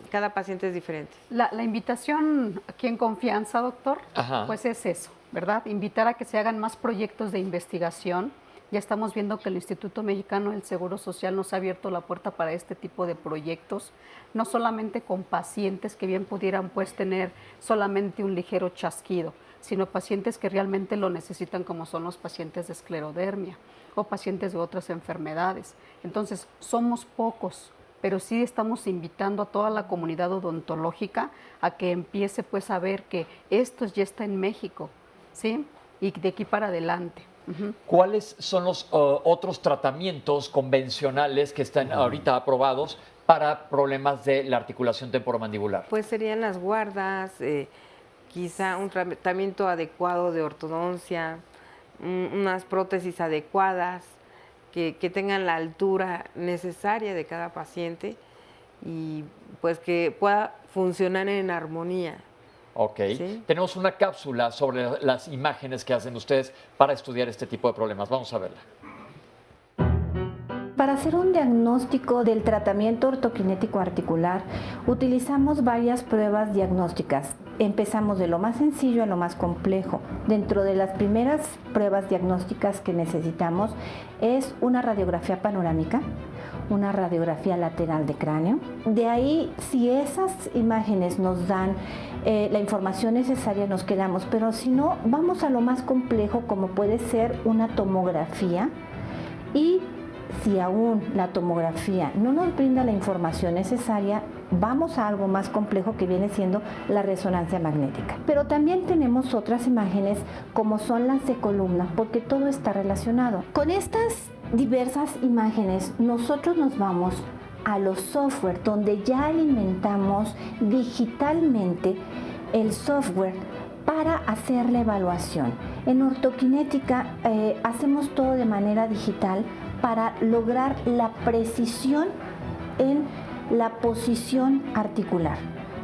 Cada paciente es diferente. La invitación aquí en confianza, doctor, Ajá. pues es eso, ¿verdad? Invitar a que se hagan más proyectos de investigación. Ya estamos viendo que el Instituto Mexicano del Seguro Social nos ha abierto la puerta para este tipo de proyectos, no solamente con pacientes que bien pudieran pues tener solamente un ligero chasquido, sino pacientes que realmente lo necesitan, como son los pacientes de esclerodermia o pacientes de otras enfermedades. Entonces, somos pocos, pero sí estamos invitando a toda la comunidad odontológica a que empiece pues a ver que esto ya está en México, ¿sí? Y de aquí para adelante. ¿Cuáles son los otros tratamientos convencionales que están ahorita aprobados para problemas de la articulación temporomandibular? Pues serían las guardas, quizá un tratamiento adecuado de ortodoncia, unas prótesis adecuadas que tengan la altura necesaria de cada paciente y pues que pueda funcionar en armonía. Ok. ¿Sí? Tenemos una cápsula sobre las imágenes que hacen ustedes para estudiar este tipo de problemas. Vamos a verla. Para hacer un diagnóstico del tratamiento ortoquinético articular, utilizamos varias pruebas diagnósticas. Empezamos de lo más sencillo a lo más complejo. Dentro de las primeras pruebas diagnósticas que necesitamos es una radiografía panorámica, una radiografía lateral de cráneo. De ahí, si esas imágenes nos dan la información necesaria, nos quedamos, pero si no, vamos a lo más complejo, como puede ser una tomografía, y si aún la tomografía no nos brinda la información necesaria, vamos a algo más complejo que viene siendo la resonancia magnética. Pero también tenemos otras imágenes como son las de columna, porque todo está relacionado. Con estas diversas imágenes, nosotros nos vamos a los software donde ya alimentamos digitalmente el software para hacer la evaluación. En ortoquinética hacemos todo de manera digital para lograr la precisión en la posición articular,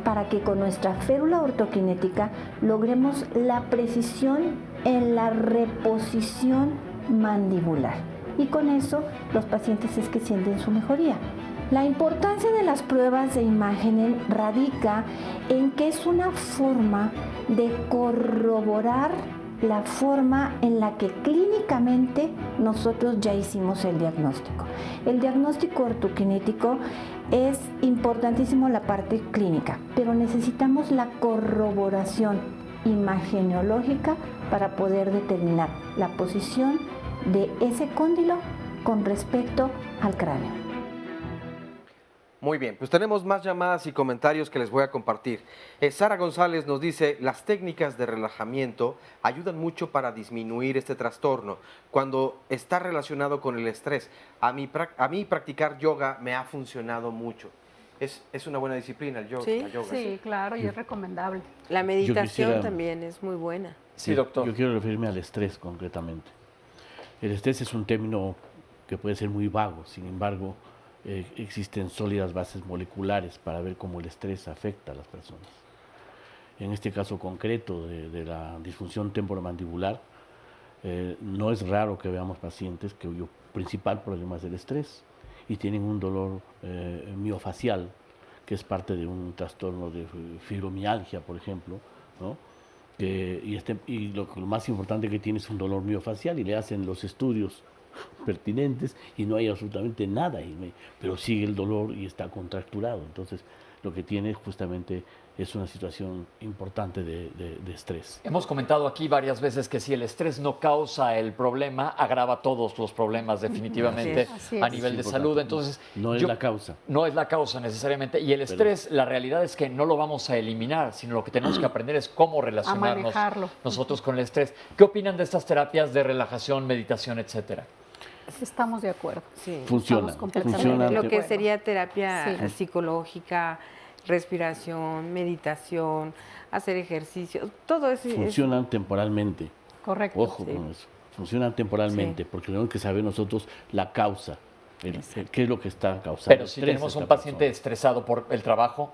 para que con nuestra férula ortoquinética logremos la precisión en la reposición mandibular. Y con eso los pacientes es que sienten su mejoría. La importancia de las pruebas de imagen radica en que es una forma de corroborar la forma en la que clínicamente nosotros ya hicimos el diagnóstico. El diagnóstico ortoquinético es importantísimo la parte clínica, pero necesitamos la corroboración imageneológica para poder determinar la posición de ese cóndilo con respecto al cráneo. Muy bien, pues tenemos más llamadas y comentarios que les voy a compartir. Sara González nos dice, las técnicas de relajamiento ayudan mucho para disminuir este trastorno cuando está relacionado con el estrés. A mí practicar yoga me ha funcionado mucho. Es una buena disciplina el yoga. Sí, la yoga, sí, claro, y es recomendable. La meditación también es muy buena. Sí, doctor. Yo quiero referirme al estrés concretamente. El estrés es un término que puede ser muy vago, sin embargo, existen sólidas bases moleculares para ver cómo el estrés afecta a las personas. En este caso concreto de la disfunción temporomandibular, no es raro que veamos pacientes cuyo principal problema es el estrés y tienen un dolor miofacial, que es parte de un trastorno de fibromialgia, por ejemplo, ¿no? Y lo más importante que tiene es un dolor miofacial y le hacen los estudios pertinentes y no hay absolutamente nada, pero sigue el dolor y está contracturado. Entonces, lo que tiene justamente es una situación importante de estrés. Hemos comentado aquí varias veces que si el estrés no causa el problema, agrava todos los problemas definitivamente a nivel de salud. Entonces, no es la causa. No es la causa necesariamente. Y el estrés, la realidad es que no lo vamos a eliminar, sino lo que tenemos que aprender es cómo relacionarnos nosotros con el estrés. ¿Qué opinan de estas terapias de relajación, meditación, etcétera? Estamos de acuerdo. Sí. Funciona. Lo que sería terapia psicológica, respiración, meditación, hacer ejercicio, todo eso. Funcionan temporalmente. Correcto. Ojo con eso. Funcionan temporalmente, porque tenemos que saber nosotros la causa, qué es lo que está causando. Pero si tenemos un paciente estresado por el trabajo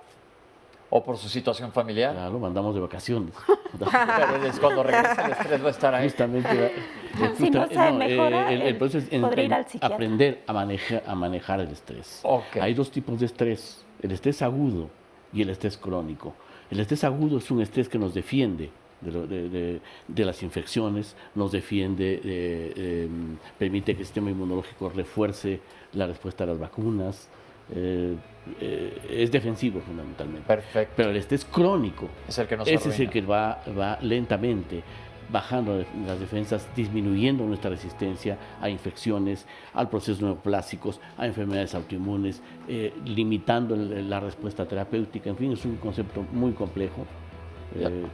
o por su situación familiar. Lo mandamos de vacaciones. Pero es cuando regresa el estrés va a estar ahí. Justamente. Si no sabe mejorar, el proceso es podría ir al psiquiatra. aprender a manejar el estrés. Okay. Hay dos tipos de estrés, el estrés agudo y el estrés crónico. El estrés agudo es un estrés que nos defiende, de las infecciones, nos defiende, permite que el sistema inmunológico refuerce la respuesta a las vacunas. Es defensivo fundamentalmente. Perfecto. Pero el estrés crónico es el que nos ese arruina. es el que va lentamente bajando las defensas, disminuyendo nuestra resistencia a infecciones, al procesos neoplásicos, a enfermedades autoinmunes, limitando la respuesta terapéutica. En fin, es un concepto muy complejo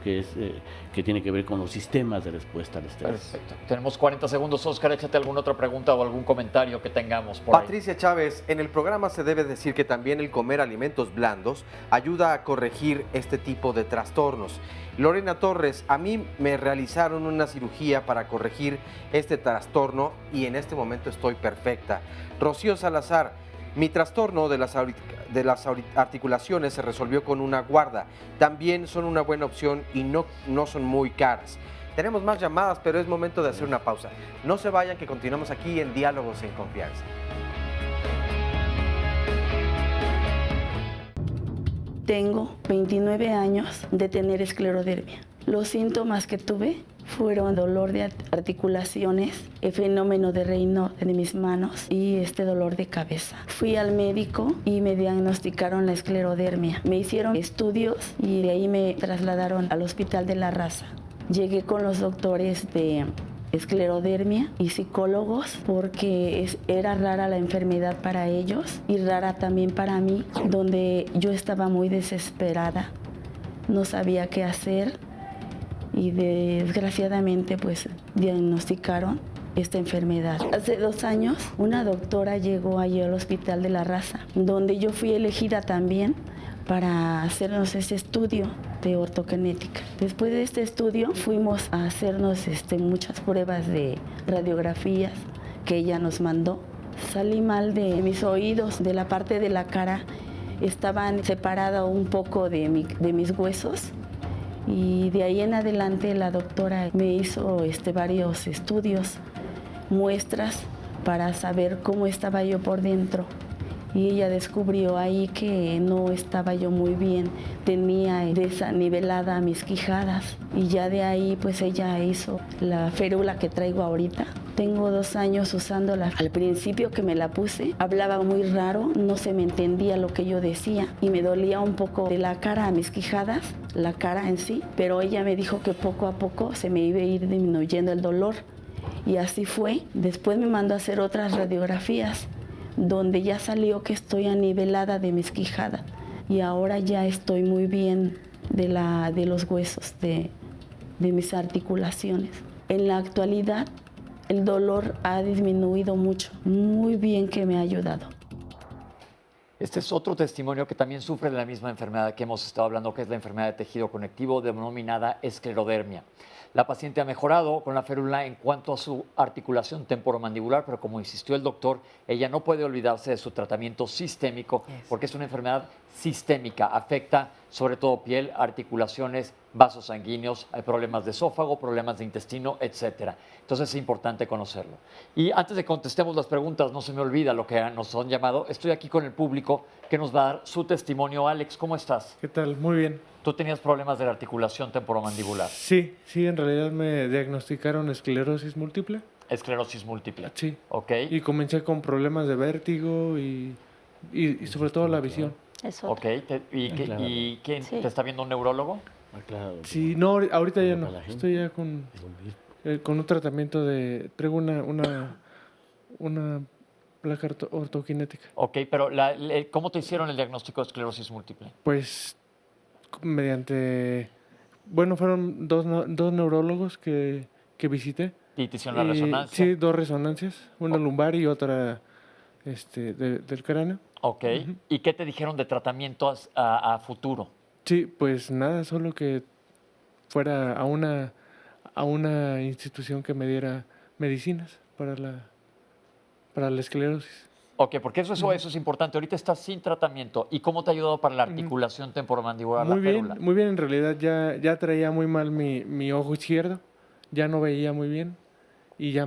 que tiene que ver con los sistemas de respuesta al estrés. Perfecto. Tenemos 40 segundos. Óscar, échate alguna otra pregunta o algún comentario que tengamos por ahí. Patricia Chávez, en el programa se debe decir que también el comer alimentos blandos ayuda a corregir este tipo de trastornos. Lorena Torres, a mí me realizaron una cirugía para corregir este trastorno y en este momento estoy perfecta. Rocío Salazar, mi trastorno de las articulaciones se resolvió con una guarda. También son una buena opción y no son muy caras. Tenemos más llamadas, pero es momento de hacer una pausa. No se vayan, que continuamos aquí en Diálogos en Confianza. Tengo 29 años de tener esclerodermia. Los síntomas que tuve fueron dolor de articulaciones, el fenómeno de Raynaud de mis manos y dolor de cabeza. Fui al médico y me diagnosticaron la esclerodermia. Me hicieron estudios y de ahí me trasladaron al Hospital de la Raza. Llegué con los doctores de esclerodermia y psicólogos porque era rara la enfermedad para ellos y rara también para mí, donde yo estaba muy desesperada, no sabía qué hacer y desgraciadamente pues diagnosticaron esta enfermedad. Hace 2 años una doctora llegó allí al Hospital de la Raza, donde yo fui elegida también para hacernos ese estudio de ortogenética. Después de este estudio fuimos a hacernos muchas pruebas de radiografías que ella nos mandó. Salí mal de mis oídos, de la parte de la cara, estaban separados un poco de mis huesos y de ahí en adelante la doctora me hizo varios estudios, muestras para saber cómo estaba yo por dentro. Y ella descubrió ahí que no estaba yo muy bien, tenía desnivelada mis quijadas y ya de ahí pues ella hizo la férula que traigo ahorita. Tengo 2 años usándola. Al principio que me la puse hablaba muy raro, no se me entendía lo que yo decía y me dolía un poco de la cara a mis quijadas, la cara en sí, pero ella me dijo que poco a poco se me iba a ir disminuyendo el dolor y así fue. Después me mandó a hacer otras radiografías donde ya salió que estoy anivelada de mis quijadas y ahora ya estoy muy bien de los huesos, de mis articulaciones. En la actualidad el dolor ha disminuido mucho, muy bien que me ha ayudado. Este es otro testimonio que también sufre de la misma enfermedad que hemos estado hablando, que es la enfermedad de tejido conectivo denominada esclerodermia. La paciente ha mejorado con la férula en cuanto a su articulación temporomandibular, pero como insistió el doctor, ella no puede olvidarse de su tratamiento sistémico porque es una enfermedad sistémica, afecta sobre todo piel, articulaciones, vasos sanguíneos, hay problemas de esófago, problemas de intestino, etc. Entonces es importante conocerlo. Y antes de que contestemos las preguntas, no se me olvida lo que nos han llamado. Estoy aquí con el público que nos va a dar su testimonio. Alex, ¿cómo estás? ¿Qué tal? Muy bien. ¿Tú tenías problemas de la articulación temporomandibular? Sí, en realidad me diagnosticaron esclerosis múltiple. Esclerosis múltiple. Sí. Ok. Y comencé con problemas de vértigo y sobre todo la visión. Eso. Ok. ¿Y quién te está viendo, un neurólogo? Sí, no, ahorita ya no. Estoy ya con un tratamiento traigo una placa ortogenética. Ok, pero ¿cómo te hicieron el diagnóstico de esclerosis múltiple? Pues fueron dos neurólogos que visité. ¿Y te hicieron la resonancia? Sí, 2 resonancias, una lumbar y otra del cráneo. Ok, ¿y qué te dijeron de tratamiento a futuro? Sí, pues nada, solo que fuera a una institución que me diera medicinas para la esclerosis. Ok, porque eso es importante. Ahorita estás sin tratamiento. ¿Y cómo te ha ayudado para la articulación temporomandibular? Muy bien, en realidad ya traía muy mal mi ojo izquierdo, ya no veía muy bien y ya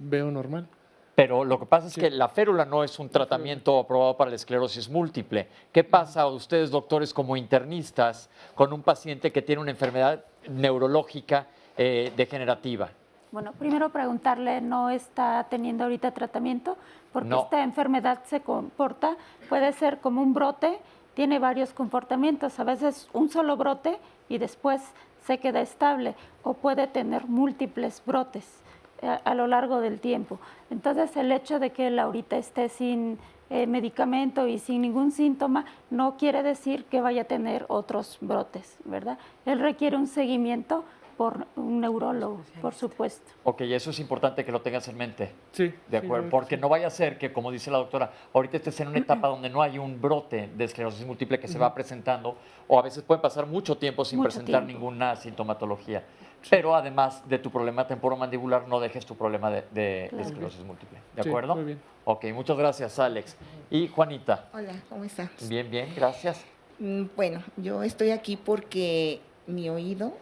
veo normal. Pero lo que pasa es que la férula no es un tratamiento aprobado para la esclerosis múltiple. ¿Qué pasa ustedes, doctores, como internistas, con un paciente que tiene una enfermedad neurológica degenerativa? Bueno, primero preguntarle, ¿no está teniendo ahorita tratamiento? Porque No. esta enfermedad se comporta, puede ser como un brote, tiene varios comportamientos, a veces un solo brote y después se queda estable, o puede tener múltiples brotes a lo largo del tiempo. Entonces, el hecho de que él ahorita esté sin medicamento y sin ningún síntoma no quiere decir que vaya a tener otros brotes, ¿verdad? Él requiere un seguimiento por un neurólogo, por supuesto. Ok, eso es importante que lo tengas en mente. Sí. De acuerdo, porque no vaya a ser que, como dice la doctora, ahorita estés en una etapa donde no hay un brote de esclerosis múltiple que se va presentando, o a veces puede pasar mucho tiempo sin presentar ninguna sintomatología. Pero además de tu problema temporomandibular, no dejes tu problema de esclerosis múltiple. ¿De Sí, acuerdo? muy bien. Ok, muchas gracias, Alex. Y Juanita. Hola, ¿cómo estás? Bien, bien, gracias. Bueno, yo estoy aquí porque mi oído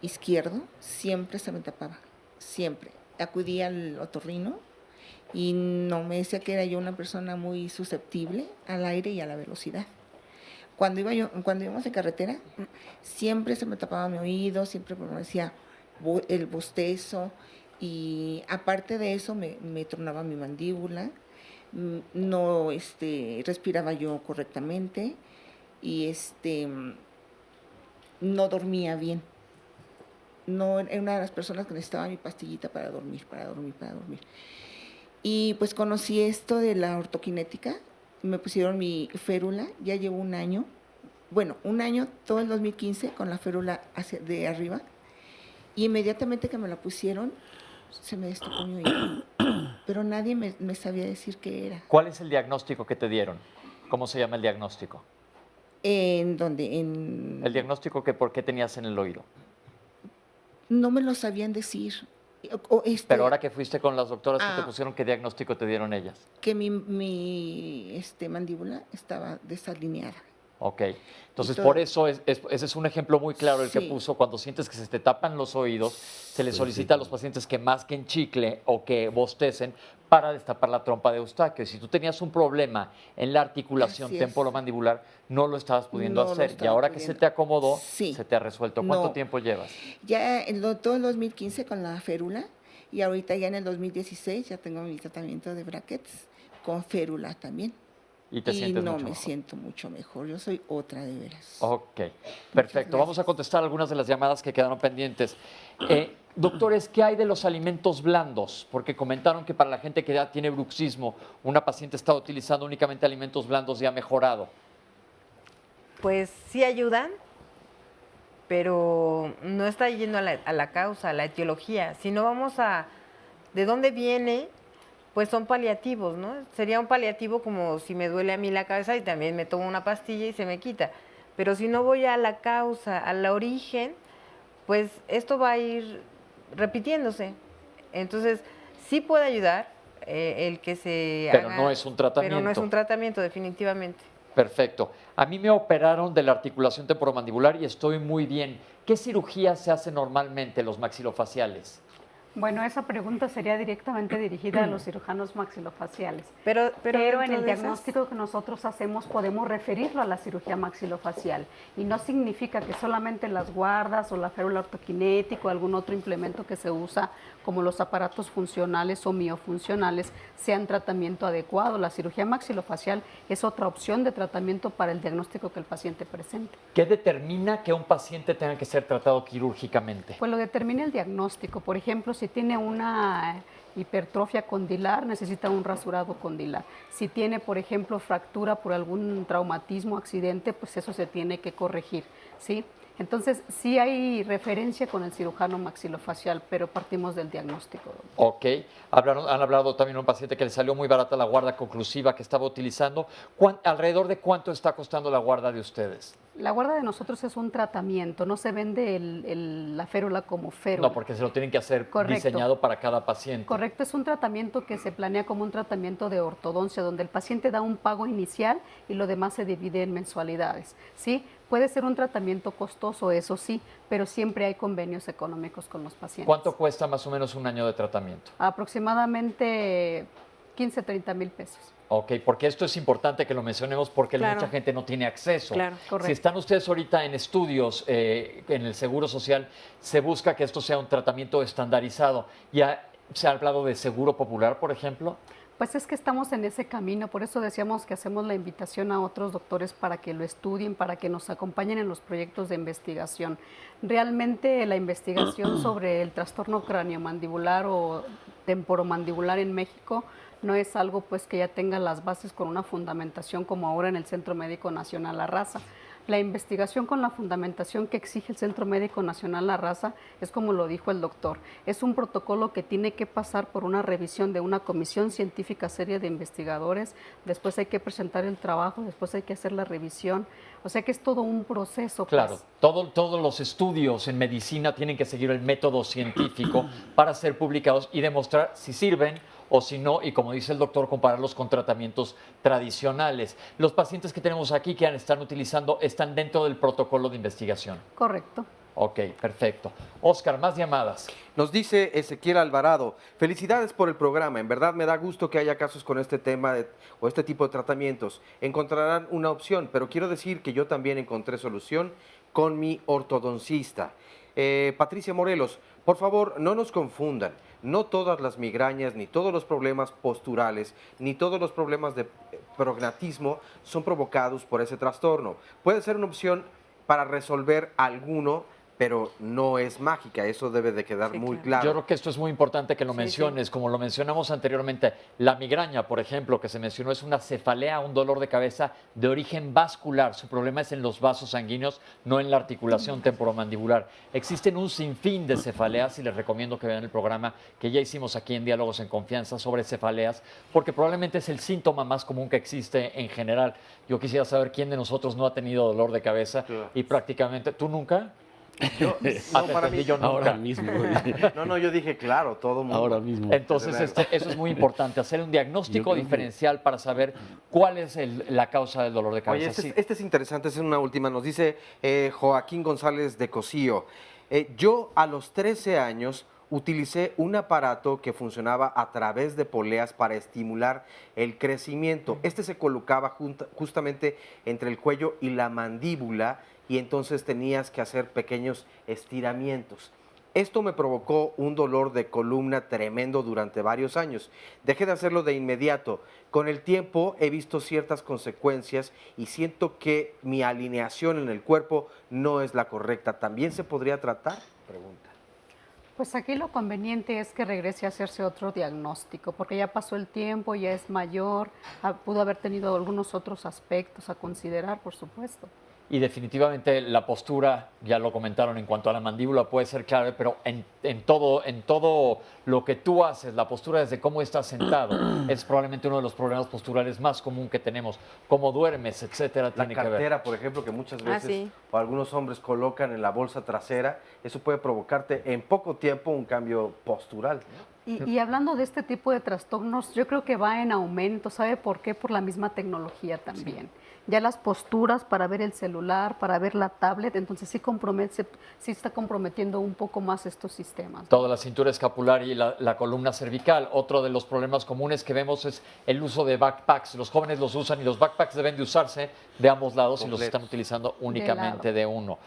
izquierdo siempre se me tapaba, siempre. Acudí al otorrino y no me decía que era yo una persona muy susceptible al aire y a la velocidad. Cuando íbamos en carretera, siempre se me tapaba mi oído, siempre me decía el bostezo, y aparte de eso me tronaba mi mandíbula, no respiraba yo correctamente y no dormía bien. No, era una de las personas que necesitaba mi pastillita para dormir. Y pues conocí esto de la ortoquinética, me pusieron mi férula, ya llevo un año, todo el 2015 con la férula de arriba, y inmediatamente que me la pusieron, se me destapó mi oído, pero nadie me sabía decir qué era. ¿Cuál es el diagnóstico que te dieron? ¿Cómo se llama el diagnóstico? ¿En dónde? El diagnóstico que por qué tenías en el oído. No me lo sabían decir. Pero ahora que fuiste con las doctoras que te pusieron, ¿qué diagnóstico te dieron ellas? Que mi mandíbula estaba desalineada. Ok, entonces por eso ese es un ejemplo muy claro el que puso. Cuando sientes que se te tapan los oídos, se les solicita a los pacientes que masquen chicle o que bostecen para destapar la trompa de Eustaquio. Y si tú tenías un problema en la articulación temporomandibular, no lo estabas pudiendo hacer. Y ahora que se te acomodó, se te ha resuelto. ¿Cuánto tiempo llevas? Ya todo el 2015 con la férula, y ahorita ya en el 2016 ya tengo mi tratamiento de brackets con férula también. Y te sientes no mucho me mejor. siento mucho mejor. Yo soy otra de veras. Ok, perfecto. Vamos a contestar algunas de las llamadas que quedaron pendientes. Doctores, ¿qué hay de los alimentos blandos? Porque comentaron que para la gente que ya tiene bruxismo, una paciente está utilizando únicamente alimentos blandos y ha mejorado. Pues sí ayudan, pero no está yendo a la causa, a la etiología. Si no vamos a de dónde viene, pues son paliativos, ¿no? Sería un paliativo como si me duele a mí la cabeza y también me tomo una pastilla y se me quita. Pero si no voy a la causa, al origen, pues esto va a ir repitiéndose. Entonces, sí puede ayudar el que se Pero haga, no es un tratamiento. pero no es un tratamiento, definitivamente. Perfecto. A mí me operaron de la articulación temporomandibular y estoy muy bien. ¿Qué cirugía se hace normalmente los maxilofaciales? Bueno, esa pregunta sería directamente dirigida a los cirujanos maxilofaciales. Pero en el diagnóstico que nosotros hacemos podemos referirlo a la cirugía maxilofacial. Y no significa que solamente las guardas o la férula ortoquinética o algún otro implemento que se usa, como los aparatos funcionales o miofuncionales, sean tratamiento adecuado. La cirugía maxilofacial es otra opción de tratamiento para el diagnóstico que el paciente presente. ¿Qué determina que un paciente tenga que ser tratado quirúrgicamente? Pues lo determina el diagnóstico. Por ejemplo, si tiene una hipertrofia condilar, necesita un rasurado condilar. Si tiene, por ejemplo, fractura por algún traumatismo, accidente, pues eso se tiene que corregir, ¿sí? Entonces, sí hay referencia con el cirujano maxilofacial, pero partimos del diagnóstico. Ok. Han hablado también de un paciente que le salió muy barata la guarda conclusiva que estaba utilizando. ¿Alrededor de cuánto está costando la guarda de ustedes? La guarda de nosotros es un tratamiento, no se vende la férula como férula. No, porque se lo tienen que hacer diseñado para cada paciente. Correcto, es un tratamiento que se planea como un tratamiento de ortodoncia, donde el paciente da un pago inicial y lo demás se divide en mensualidades, ¿sí? Puede ser un tratamiento costoso, eso sí, pero siempre hay convenios económicos con los pacientes. ¿Cuánto cuesta más o menos un año de tratamiento? Aproximadamente 15, 30 mil pesos. Ok, porque esto es importante que lo mencionemos porque Claro. mucha gente no tiene acceso. Claro, correcto. Si están ustedes ahorita en estudios en el Seguro Social, se busca que esto sea un tratamiento estandarizado. ¿Ya se ha hablado de Seguro Popular, por ejemplo? Pues es que estamos en ese camino, por eso decíamos que hacemos la invitación a otros doctores para que lo estudien, para que nos acompañen en los proyectos de investigación. Realmente la investigación sobre el trastorno craniomandibular o temporomandibular en México no es algo pues que ya tenga las bases con una fundamentación como ahora en el Centro Médico Nacional La Raza. La investigación con la fundamentación que exige el Centro Médico Nacional La Raza es como lo dijo el doctor, es un protocolo que tiene que pasar por una revisión de una comisión científica seria de investigadores, después hay que presentar el trabajo, después hay que hacer la revisión, o sea que es todo un proceso. Claro, pues. todos los estudios en medicina tienen que seguir el método científico para ser publicados y demostrar si sirven o si no, y como dice el doctor, compararlos con tratamientos tradicionales. Los pacientes que tenemos aquí que están utilizando están dentro del protocolo de investigación. Correcto. Ok, perfecto. Oscar, más llamadas. Nos dice Ezequiel Alvarado, felicidades por el programa, en verdad me da gusto que haya casos con este tema o este tipo de tratamientos. Encontrarán una opción, pero quiero decir que yo también encontré solución con mi ortodoncista. Patricia Morelos, por favor, no nos confundan. No todas las migrañas, ni todos los problemas posturales, ni todos los problemas de prognatismo son provocados por ese trastorno. Puede ser una opción para resolver alguno, pero no es mágica. Eso debe de quedar muy claro. Yo creo que esto es muy importante que lo menciones. Como lo mencionamos anteriormente, la migraña, por ejemplo, que se mencionó, es una cefalea, un dolor de cabeza de origen vascular. Su problema es en los vasos sanguíneos, no en la articulación temporomandibular. Existen un sinfín de cefaleas y les recomiendo que vean el programa que ya hicimos aquí en Diálogos en Confianza sobre cefaleas, porque probablemente es el síntoma más común que existe en general. Yo quisiera saber quién de nosotros no ha tenido dolor de cabeza y prácticamente, ¿tú nunca? Yo, no, para mí, yo nunca. Ahora mismo. No, yo dije, claro, todo mundo. Ahora mismo. Entonces, eso es muy importante, hacer un diagnóstico diferencial para saber cuál es la causa del dolor de cabeza. Oye, este es interesante, es una última. Nos dice Joaquín González de Cocío. Yo a los 13 años utilicé un aparato que funcionaba a través de poleas para estimular el crecimiento. Este se colocaba justamente entre el cuello y la mandíbula y entonces tenías que hacer pequeños estiramientos. Esto me provocó un dolor de columna tremendo durante varios años. Dejé de hacerlo de inmediato. Con el tiempo he visto ciertas consecuencias y siento que mi alineación en el cuerpo no es la correcta. ¿También se podría tratar? Pregunta. Pues aquí lo conveniente es que regrese a hacerse otro diagnóstico, porque ya pasó el tiempo, ya es mayor, pudo haber tenido algunos otros aspectos a considerar, por supuesto. Y definitivamente la postura, ya lo comentaron en cuanto a la mandíbula, puede ser clave, pero en todo lo que tú haces, la postura desde cómo estás sentado, es probablemente uno de los problemas posturales más común que tenemos. Cómo duermes, etcétera, tiene que ver. La cartera, por ejemplo, que muchas veces o algunos hombres colocan en la bolsa trasera, eso puede provocarte en poco tiempo un cambio postural, ¿no? Y hablando de este tipo de trastornos, yo creo que va en aumento. ¿Sabe por qué? Por la misma tecnología también. Ya las posturas para ver el celular, para ver la tablet, entonces sí está comprometiendo un poco más estos sistemas, ¿no? Toda la cintura escapular y la columna cervical. Otro de los problemas comunes que vemos es el uso de backpacks. Los jóvenes los usan y los backpacks deben de usarse de ambos lados y los están utilizando únicamente de uno.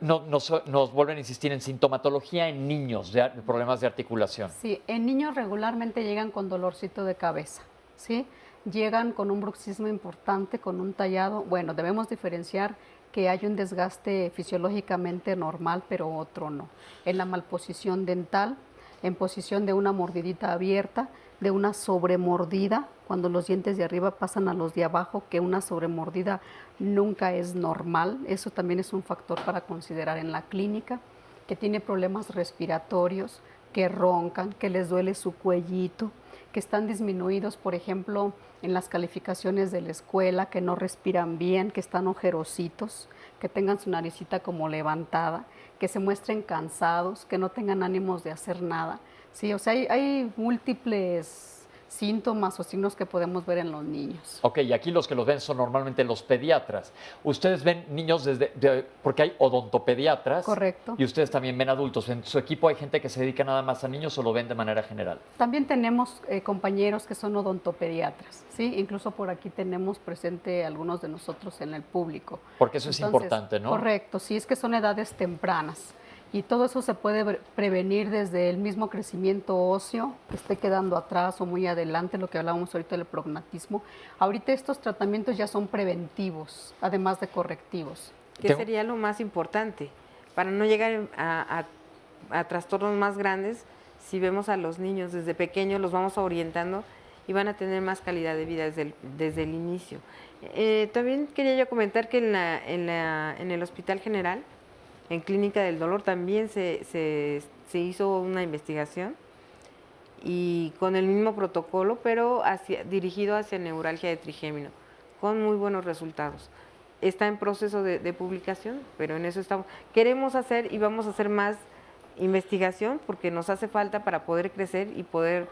Nos vuelven a insistir en sintomatología en niños, de problemas de articulación. Sí, en niños regularmente llegan con dolorcito de cabeza, ¿sí? Llegan con un bruxismo importante, con un tallado. Bueno, debemos diferenciar que hay un desgaste fisiológicamente normal, pero otro no. En la malposición dental, en posición de una mordidita abierta, de una sobremordida, cuando los dientes de arriba pasan a los de abajo, que una sobremordida nunca es normal. Eso también es un factor para considerar en la clínica, que tiene problemas respiratorios, que roncan, que les duele su cuellito, que están disminuidos, por ejemplo, en las calificaciones de la escuela, que no respiran bien, que están ojerositos, que tengan su naricita como levantada, que se muestren cansados, que no tengan ánimos de hacer nada. Sí, o sea, hay múltiples síntomas o signos que podemos ver en los niños. Ok, y aquí los que los ven son normalmente los pediatras. Ustedes ven niños porque hay odontopediatras. Correcto. Y ustedes también ven adultos. ¿En su equipo hay gente que se dedica nada más a niños o lo ven de manera general? También tenemos compañeros que son odontopediatras, ¿sí? Incluso por aquí tenemos presente algunos de nosotros en el público. Porque eso es importante, ¿no? Correcto, sí, es que son edades tempranas. Y todo eso se puede prevenir desde el mismo crecimiento óseo, que esté quedando atrás o muy adelante, lo que hablábamos ahorita del prognatismo. Ahorita estos tratamientos ya son preventivos, además de correctivos. ¿Qué sería lo más importante? Para no llegar a trastornos más grandes, si vemos a los niños desde pequeños, los vamos orientando y van a tener más calidad de vida desde el inicio. También quería yo comentar que en el Hospital General, en Clínica del Dolor, también se hizo una investigación y con el mismo protocolo, pero dirigido hacia neuralgia de trigémino, con muy buenos resultados. Está en proceso de publicación, pero en eso estamos. Queremos hacer y vamos a hacer más investigación porque nos hace falta para poder crecer y poder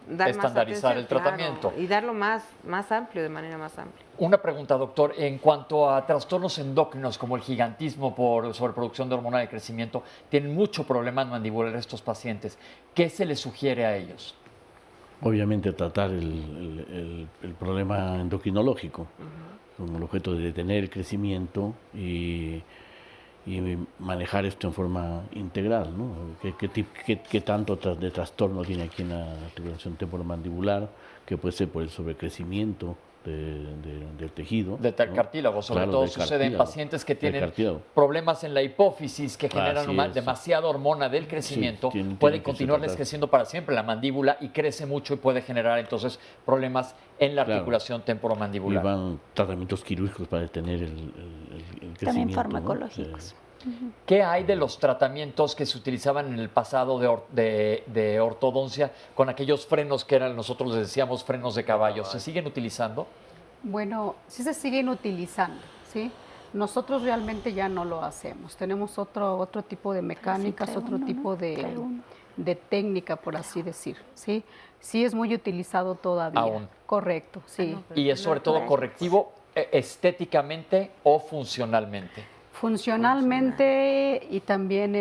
dar estandarizar el tratamiento. Y darlo más amplio, de manera más amplia. Una pregunta, doctor. En cuanto a trastornos endocrinos como el gigantismo por sobreproducción de hormona de crecimiento, tienen mucho problema mandibular estos pacientes. ¿Qué se les sugiere a ellos? Obviamente tratar el problema endocrinológico, con el objeto de detener el crecimiento y manejar esto en forma integral, ¿no? ¿Qué tanto de trastorno tiene aquí en la articulación temporomandibular, que puede ser por el sobrecrecimiento del tejido? Del cartílago, sobre todo sucede en pacientes que tienen problemas en la hipófisis que generan demasiada hormona del crecimiento, pueden continuarles creciendo para siempre la mandíbula y crece mucho y puede generar entonces problemas en la articulación temporomandibular. Y van tratamientos quirúrgicos para detener el crecimiento. También farmacológicos. ¿No? ¿Qué hay de los tratamientos que se utilizaban en el pasado de ortodoncia con aquellos frenos que nosotros les decíamos frenos de caballo? ¿Se siguen utilizando? Bueno, sí se siguen utilizando, ¿sí? Nosotros realmente ya no lo hacemos. Tenemos otro tipo de mecánicas, otro tipo de técnica, por así decir, ¿sí? Sí es muy utilizado todavía. Aún. Correcto, sí. ¿Y es sobre todo correctivo estéticamente o funcionalmente? Funcionalmente y también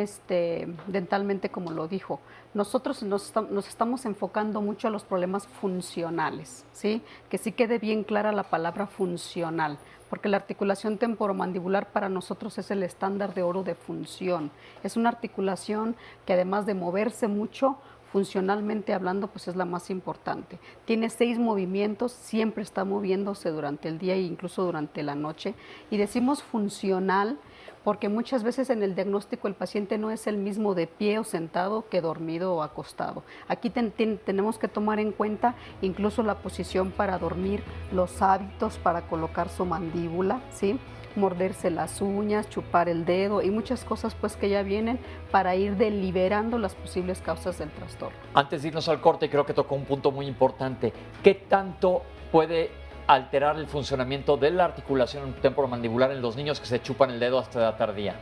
dentalmente, como lo dijo. Nosotros nos estamos enfocando mucho a los problemas funcionales, ¿sí? Que sí quede bien clara la palabra funcional, porque la articulación temporomandibular para nosotros es el estándar de oro de función. Es una articulación que además de moverse mucho, funcionalmente hablando, pues es la más importante. Tiene 6 movimientos, siempre está moviéndose durante el día e incluso durante la noche. Y decimos funcional porque muchas veces en el diagnóstico el paciente no es el mismo de pie o sentado que dormido o acostado. Aquí tenemos que tomar en cuenta incluso la posición para dormir, los hábitos para colocar su mandíbula, ¿sí? Morderse las uñas, chupar el dedo y muchas cosas pues que ya vienen para ir deliberando las posibles causas del trastorno. Antes de irnos al corte, creo que tocó un punto muy importante. ¿Qué tanto puede alterar el funcionamiento de la articulación temporomandibular en los niños que se chupan el dedo hasta edad tardía?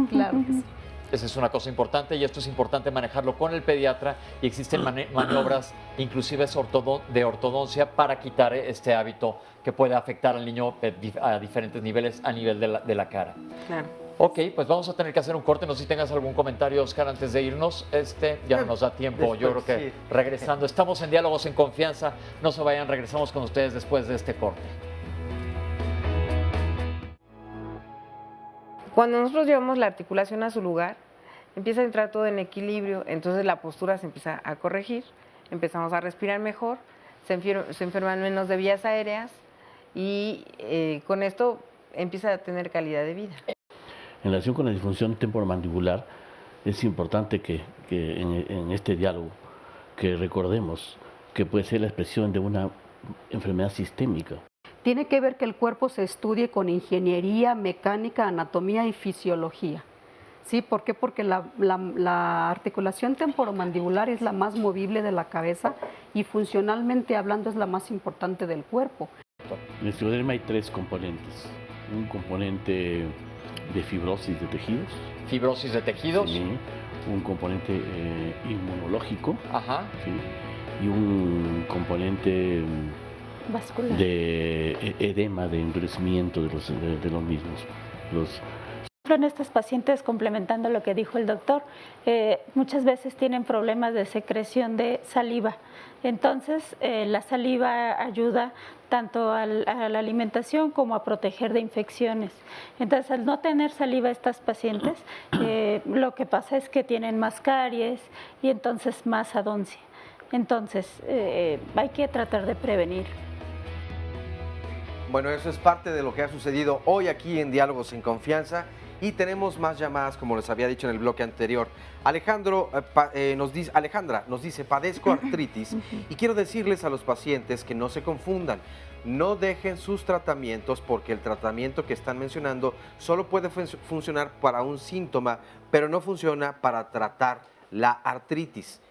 Claro que sí. Esa es una cosa importante y esto es importante manejarlo con el pediatra y existen maniobras inclusive de ortodoncia para quitar este hábito que puede afectar al niño a diferentes niveles a nivel de la cara. Claro. Ok, pues vamos a tener que hacer un corte. No sé si tengas algún comentario, Oscar, antes de irnos. Ya no nos da tiempo. Yo creo que regresando. Estamos en Diálogos en Confianza. No se vayan, regresamos con ustedes después de este corte. Cuando nosotros llevamos la articulación a su lugar, empieza a entrar todo en equilibrio, entonces la postura se empieza a corregir, empezamos a respirar mejor, se enferman menos de vías aéreas y con esto empieza a tener calidad de vida. En relación con la disfunción temporomandibular, es importante que en este diálogo que recordemos que puede ser la expresión de una enfermedad sistémica. Tiene que ver que el cuerpo se estudie con ingeniería, mecánica, anatomía y fisiología. ¿Sí? ¿Por qué? Porque la articulación temporomandibular es la más movible de la cabeza y funcionalmente hablando es la más importante del cuerpo. En el esclerodermia hay 3 componentes. Un componente de fibrosis de tejidos. Fibrosis de tejidos. Sí, un componente inmunológico. Ajá. Sí, y un componente vascular de edema, de endurecimiento de los mismos. En estos pacientes, complementando lo que dijo el doctor, muchas veces tienen problemas de secreción de saliva. Entonces, la saliva ayuda tanto a la alimentación como a proteger de infecciones. Entonces, al no tener saliva estas pacientes, lo que pasa es que tienen más caries y entonces más adoncia. Entonces, hay que tratar de prevenir. Bueno, eso es parte de lo que ha sucedido hoy aquí en Diálogos en Confianza. Y tenemos más llamadas, como les había dicho en el bloque anterior. Alejandra nos dice, padezco artritis y quiero decirles a los pacientes que no se confundan. No dejen sus tratamientos porque el tratamiento que están mencionando solo puede funcionar para un síntoma, pero no funciona para tratar la artritis.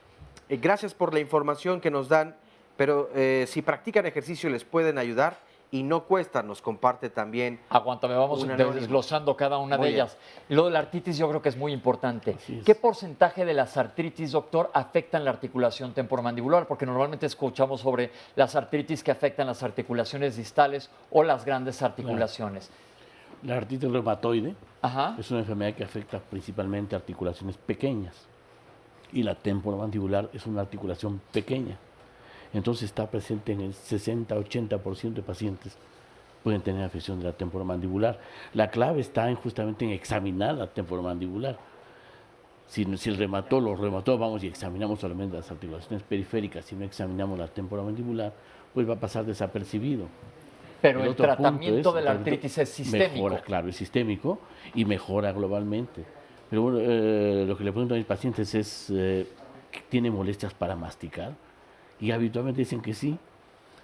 Gracias por la información que nos dan, pero si practican ejercicio les pueden ayudar. Y no cuesta, nos comparte también. Aguántame, vamos desglosando cada una de ellas. Lo de la artritis yo creo que es muy importante. ¿Qué porcentaje de las artritis, doctor, afectan la articulación temporomandibular? Porque normalmente escuchamos sobre las artritis que afectan las articulaciones distales o las grandes articulaciones. La artritis reumatoide es una enfermedad que afecta principalmente articulaciones pequeñas. Y la temporomandibular es una articulación pequeña. Entonces está presente en el 60-80% de pacientes pueden tener afección de la temporomandibular. La clave está justamente en examinar la temporomandibular. Si el reumatólogo vamos y examinamos solamente las articulaciones periféricas, si no examinamos la temporomandibular, pues va a pasar desapercibido. Pero el tratamiento de la artritis es sistémico. Mejora, claro, es sistémico y mejora globalmente. Pero bueno, lo que le pregunto a mis pacientes es, ¿tiene molestias para masticar? Y habitualmente dicen que sí,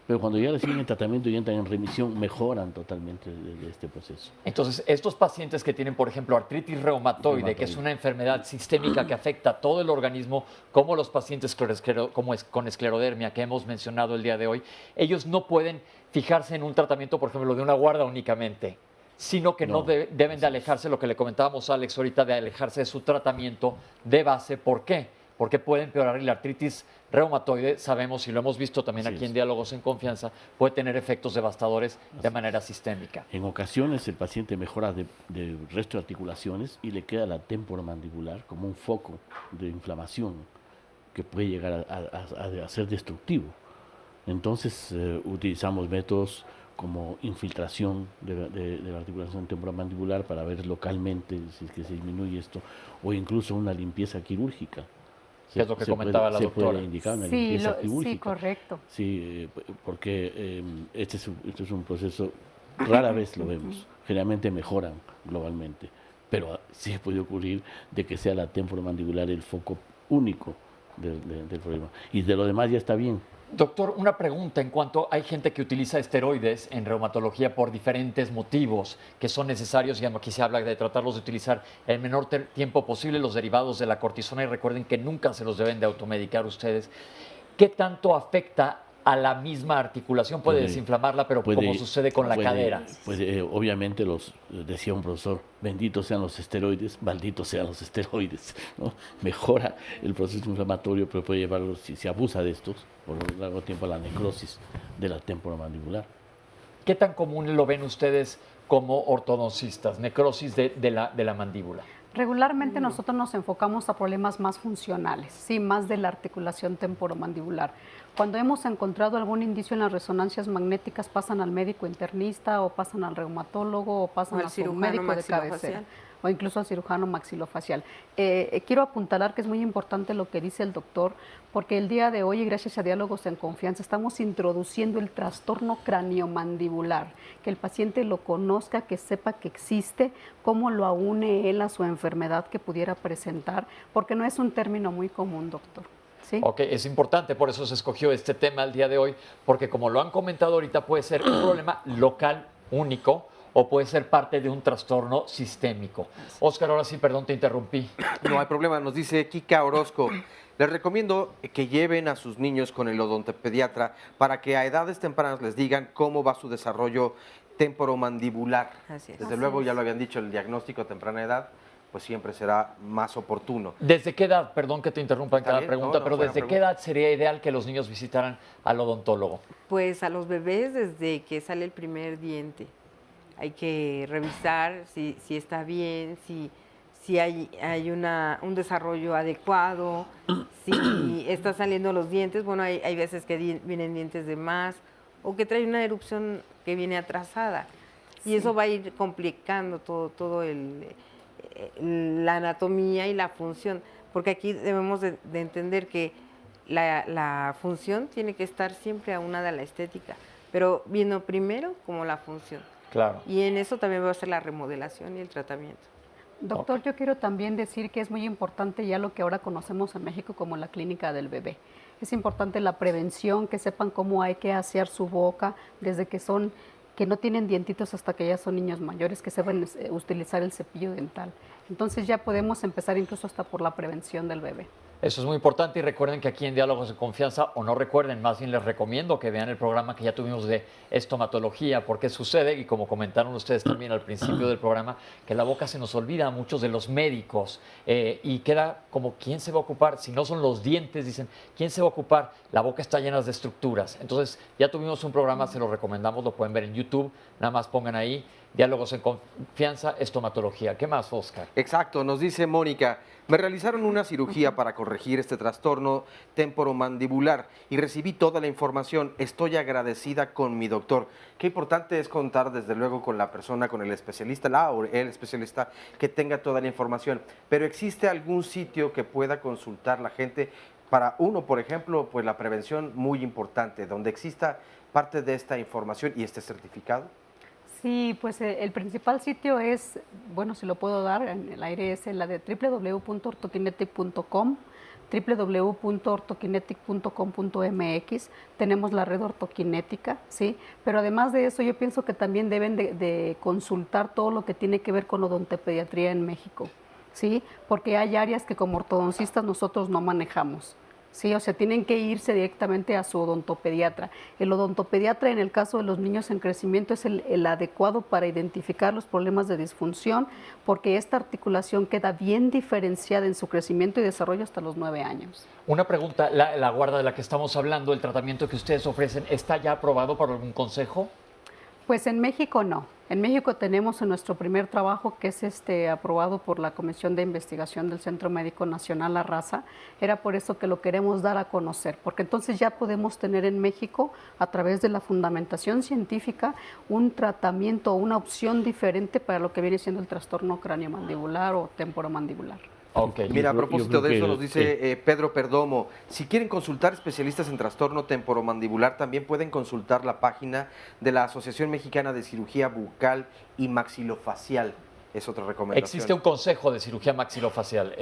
pero cuando ya reciben el tratamiento y entran en remisión, mejoran totalmente de este proceso. Entonces, estos pacientes que tienen, por ejemplo, artritis reumatoide, que es una enfermedad sistémica que afecta a todo el organismo, como los pacientes con esclerodermia que hemos mencionado el día de hoy, ellos no pueden fijarse en un tratamiento, por ejemplo, de una guarda únicamente, sino que deben de alejarse, lo que le comentábamos a Alex ahorita, de alejarse de su tratamiento de base. ¿Por qué? Porque puede empeorar, y la artritis reumatoide, sabemos y lo hemos visto también aquí en Diálogos en Confianza, puede tener efectos devastadores de manera sistémica. En ocasiones el paciente mejora de resto de articulaciones y le queda la temporomandibular como un foco de inflamación que puede llegar a ser destructivo. Entonces utilizamos métodos como infiltración de la articulación temporomandibular para ver localmente si es que se disminuye esto, o incluso una limpieza quirúrgica. ¿Qué es lo que comentaba la doctora? Se puede indicar una limpieza quirúrgica. Sí, correcto. Sí, porque este es un proceso, rara vez lo vemos, generalmente mejoran globalmente, pero sí puede ocurrir de que sea la temporomandibular el foco único del problema. Y de lo demás ya está bien. Doctor, una pregunta en cuanto hay gente que utiliza esteroides en reumatología por diferentes motivos que son necesarios, y aquí se habla de tratarlos de utilizar el menor tiempo posible, los derivados de la cortisona, y recuerden que nunca se los deben de automedicar ustedes. ¿Qué tanto afecta a la misma articulación? Puede desinflamarla, pero como sucede con la cadera. Obviamente, decía un profesor, benditos sean los esteroides, malditos sean los esteroides, ¿no? Mejora el proceso inflamatorio, pero puede llevarlo, si se abusa de estos, por un largo tiempo a la necrosis de la temporomandibular. ¿Qué tan común lo ven ustedes como ortodoncistas, necrosis de la mandíbula? Regularmente nosotros nos enfocamos a problemas más funcionales, sí, más de la articulación temporomandibular. Cuando hemos encontrado algún indicio en las resonancias magnéticas, pasan al médico internista o pasan al reumatólogo o pasan a su médico de cabecera o incluso al cirujano maxilofacial. Quiero apuntalar que es muy importante lo que dice el doctor, porque el día de hoy, y gracias a Diálogos en Confianza, estamos introduciendo el trastorno craniomandibular, que el paciente lo conozca, que sepa que existe, cómo lo aúne él a su enfermedad que pudiera presentar, porque no es un término muy común, doctor. ¿Sí? Ok, es importante, por eso se escogió este tema el día de hoy, porque como lo han comentado ahorita, puede ser un problema local, único, o puede ser parte de un trastorno sistémico. Óscar, ahora sí, perdón, te interrumpí. No hay problema, nos dice Kika Orozco. Les recomiendo que lleven a sus niños con el odontopediatra para que a edades tempranas les digan cómo va su desarrollo temporomandibular. Desde luego, ya lo habían dicho, el diagnóstico a temprana edad pues siempre será más oportuno. ¿Desde qué edad, perdón que te interrumpa en cada bien, pregunta, no, pero buena desde qué edad sería ideal que los niños visitaran al odontólogo? Pues a los bebés desde que sale el primer diente. Hay que revisar si está bien, si hay un desarrollo adecuado, si están saliendo los dientes. Bueno, hay veces que vienen dientes de más o que trae una erupción que viene atrasada. Y eso va a ir complicando todo la anatomía y la función, porque aquí debemos de entender que la función tiene que estar siempre aunada a la estética, pero viendo primero como la función. Claro. Y en eso también va a ser la remodelación y el tratamiento. Doctor, yo quiero también decir que es muy importante ya lo que ahora conocemos en México como la clínica del bebé. Es importante la prevención, que sepan cómo hay que asear su boca desde que no tienen dientitos hasta que ya son niños mayores, que sepan utilizar el cepillo dental. Entonces ya podemos empezar incluso hasta por la prevención del bebé. Eso es muy importante y recuerden que aquí en Diálogos de Confianza, o no recuerden, más bien les recomiendo que vean el programa que ya tuvimos de estomatología, porque sucede, y como comentaron ustedes también al principio del programa, que la boca se nos olvida a muchos de los médicos y queda como, ¿quién se va a ocupar? Si no son los dientes, dicen, ¿quién se va a ocupar? La boca está llena de estructuras. Entonces, ya tuvimos un programa, se lo recomendamos, lo pueden ver en YouTube, nada más pongan ahí, Diálogos en Confianza, estomatología. ¿Qué más, Oscar? Exacto, nos dice Mónica, me realizaron una cirugía para corregir este trastorno temporomandibular y recibí toda la información. Estoy agradecida con mi doctor. Qué importante es contar desde luego con la persona, con el especialista, el especialista que tenga toda la información. Pero ¿existe algún sitio que pueda consultar la gente? Para uno, por ejemplo, pues la prevención muy importante, donde exista parte de esta información y esté certificado. Sí, pues el principal sitio es, bueno, si lo puedo dar en el aire, es la de www.ortokinetic.com, www.ortokinetic.com.mx. Tenemos la red ortokinética, ¿sí? Pero además de eso, yo pienso que también deben de consultar todo lo que tiene que ver con odontopediatría en México, ¿sí? Porque hay áreas que como ortodoncistas nosotros no manejamos. Sí, o sea, tienen que irse directamente a su odontopediatra. El odontopediatra, en el caso de los niños en crecimiento, es el adecuado para identificar los problemas de disfunción, porque esta articulación queda bien diferenciada en su crecimiento y desarrollo hasta los 9 años. Una pregunta, la guarda de la que estamos hablando, el tratamiento que ustedes ofrecen, ¿está ya aprobado por algún consejo? Pues en México no. En México tenemos en nuestro primer trabajo, que es aprobado por la Comisión de Investigación del Centro Médico Nacional, la RASA. Era por eso que lo queremos dar a conocer, porque entonces ya podemos tener en México, a través de la fundamentación científica, un tratamiento o una opción diferente para lo que viene siendo el trastorno craniomandibular o temporomandibular. Okay. Mira, a propósito de eso nos dice Pedro Perdomo, si quieren consultar especialistas en trastorno temporomandibular, también pueden consultar la página de la Asociación Mexicana de Cirugía Bucal y Maxilofacial. Es otra recomendación. Existe un consejo de cirugía maxilofacial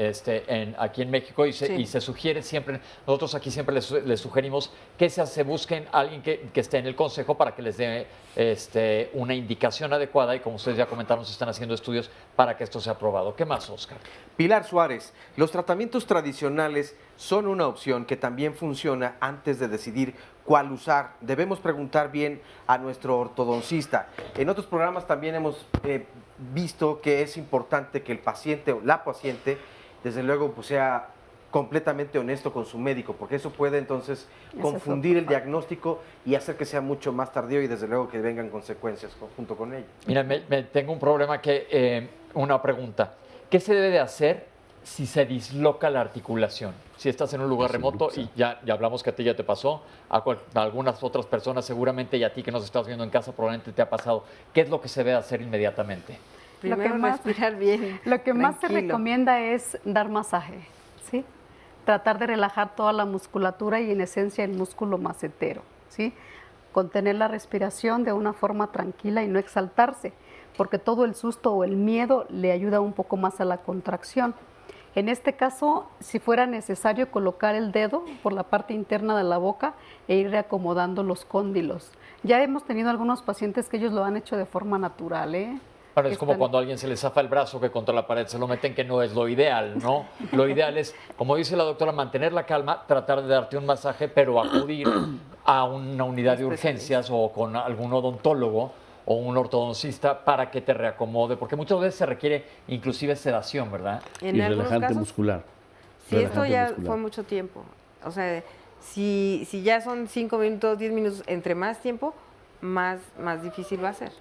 aquí en México y se sugiere siempre, nosotros aquí siempre les sugerimos que se busquen a alguien que esté en el consejo para que les dé una indicación adecuada y como ustedes ya comentaron, se están haciendo estudios para que esto sea aprobado. ¿Qué más, Oscar? Pilar Suárez, los tratamientos tradicionales son una opción que también funciona antes de decidir cuál usar. Debemos preguntar bien a nuestro ortodoncista. En otros programas también hemos visto que es importante que el paciente o la paciente, desde luego, pues sea completamente honesto con su médico, porque eso puede entonces confundir el diagnóstico y hacer que sea mucho más tardío y desde luego que vengan consecuencias junto con ello. Mira, tengo un problema una pregunta. ¿Qué se debe de hacer si se disloca la articulación? Si estás en un lugar remoto, y ya hablamos que a ti ya te pasó, a algunas otras personas seguramente y a ti que nos estás viendo en casa probablemente te ha pasado. ¿Qué es lo que se debe hacer inmediatamente? Primero respirar bien. Lo que más se recomienda es dar masaje, ¿sí? Tratar de relajar toda la musculatura y en esencia el músculo macetero, ¿sí? Contener la respiración de una forma tranquila y no exaltarse, porque todo el susto o el miedo le ayuda un poco más a la contracción. En este caso, si fuera necesario colocar el dedo por la parte interna de la boca e ir reacomodando los cóndilos. Ya hemos tenido algunos pacientes que ellos lo han hecho de forma natural, ¿eh? Bueno, es como cuando a alguien se le zafa el brazo que contra la pared se lo meten, que no es lo ideal, ¿no? Lo ideal es, como dice la doctora, mantener la calma, tratar de darte un masaje, pero acudir a una unidad de urgencias o con algún odontólogo o un ortodoncista para que te reacomode, porque muchas veces se requiere inclusive sedación, ¿verdad? Y relajante muscular. Si esto ya fue mucho tiempo, o sea, si ya son 5 minutos, 10 minutos, entre más tiempo, más difícil va a ser.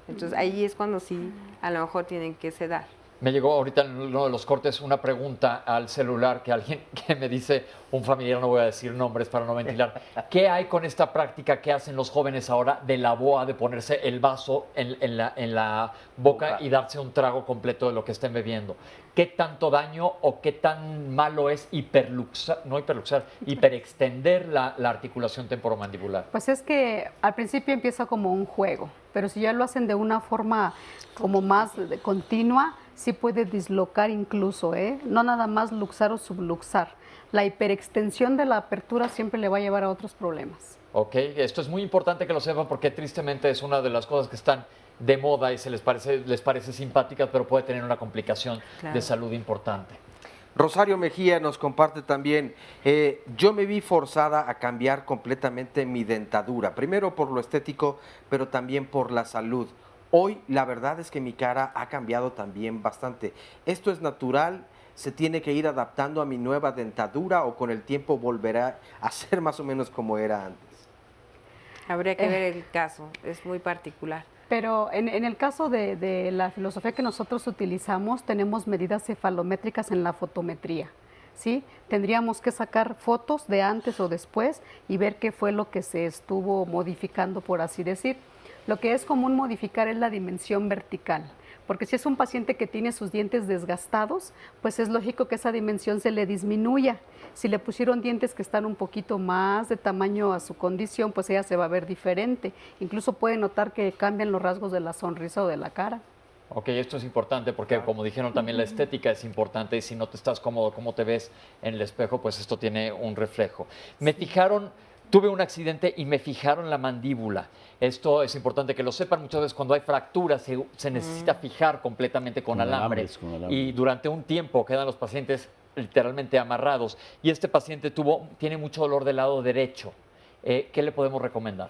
Entonces ahí es cuando sí, a lo mejor tienen que sedar. Me llegó ahorita en uno de los cortes una pregunta al celular que alguien que me dice, un familiar, no voy a decir nombres para no ventilar, ¿qué hay con esta práctica que hacen los jóvenes ahora de la boa, de ponerse el vaso en la boca y darse un trago completo de lo que estén bebiendo? ¿Qué tanto daño o qué tan malo es hiperextender la articulación temporomandibular? Pues es que al principio empieza como un juego, pero si ya lo hacen de una forma como más continua, sí puede dislocar incluso, no nada más luxar o subluxar. La hiperextensión de la apertura siempre le va a llevar a otros problemas. Ok, esto es muy importante que lo sepan porque tristemente es una de las cosas que están de moda y les parece simpática, pero puede tener una complicación de salud importante. Rosario Mejía nos comparte también, yo me vi forzada a cambiar completamente mi dentadura, primero por lo estético, pero también por la salud. Hoy la verdad es que mi cara ha cambiado también bastante. ¿Esto es natural? ¿Se tiene que ir adaptando a mi nueva dentadura o con el tiempo volverá a ser más o menos como era antes? Habría que ver el caso, es muy particular. Pero en el caso de la filosofía que nosotros utilizamos, tenemos medidas cefalométricas en la fotometría, ¿sí? Tendríamos que sacar fotos de antes o después y ver qué fue lo que se estuvo modificando, por así decir. Lo que es común modificar es la dimensión vertical, porque si es un paciente que tiene sus dientes desgastados, pues es lógico que esa dimensión se le disminuya. Si le pusieron dientes que están un poquito más de tamaño a su condición, pues ella se va a ver diferente. Incluso puede notar que cambian los rasgos de la sonrisa o de la cara. Ok, esto es importante porque como dijeron también la estética es importante y si no te estás cómodo, cómo te ves en el espejo, pues esto tiene un reflejo. Tuve un accidente y me fijaron la mandíbula. Esto es importante que lo sepan. Muchas veces cuando hay fracturas se necesita fijar completamente con alambre. Y durante un tiempo quedan los pacientes literalmente amarrados. Y este paciente tiene mucho dolor del lado derecho. ¿Qué le podemos recomendar?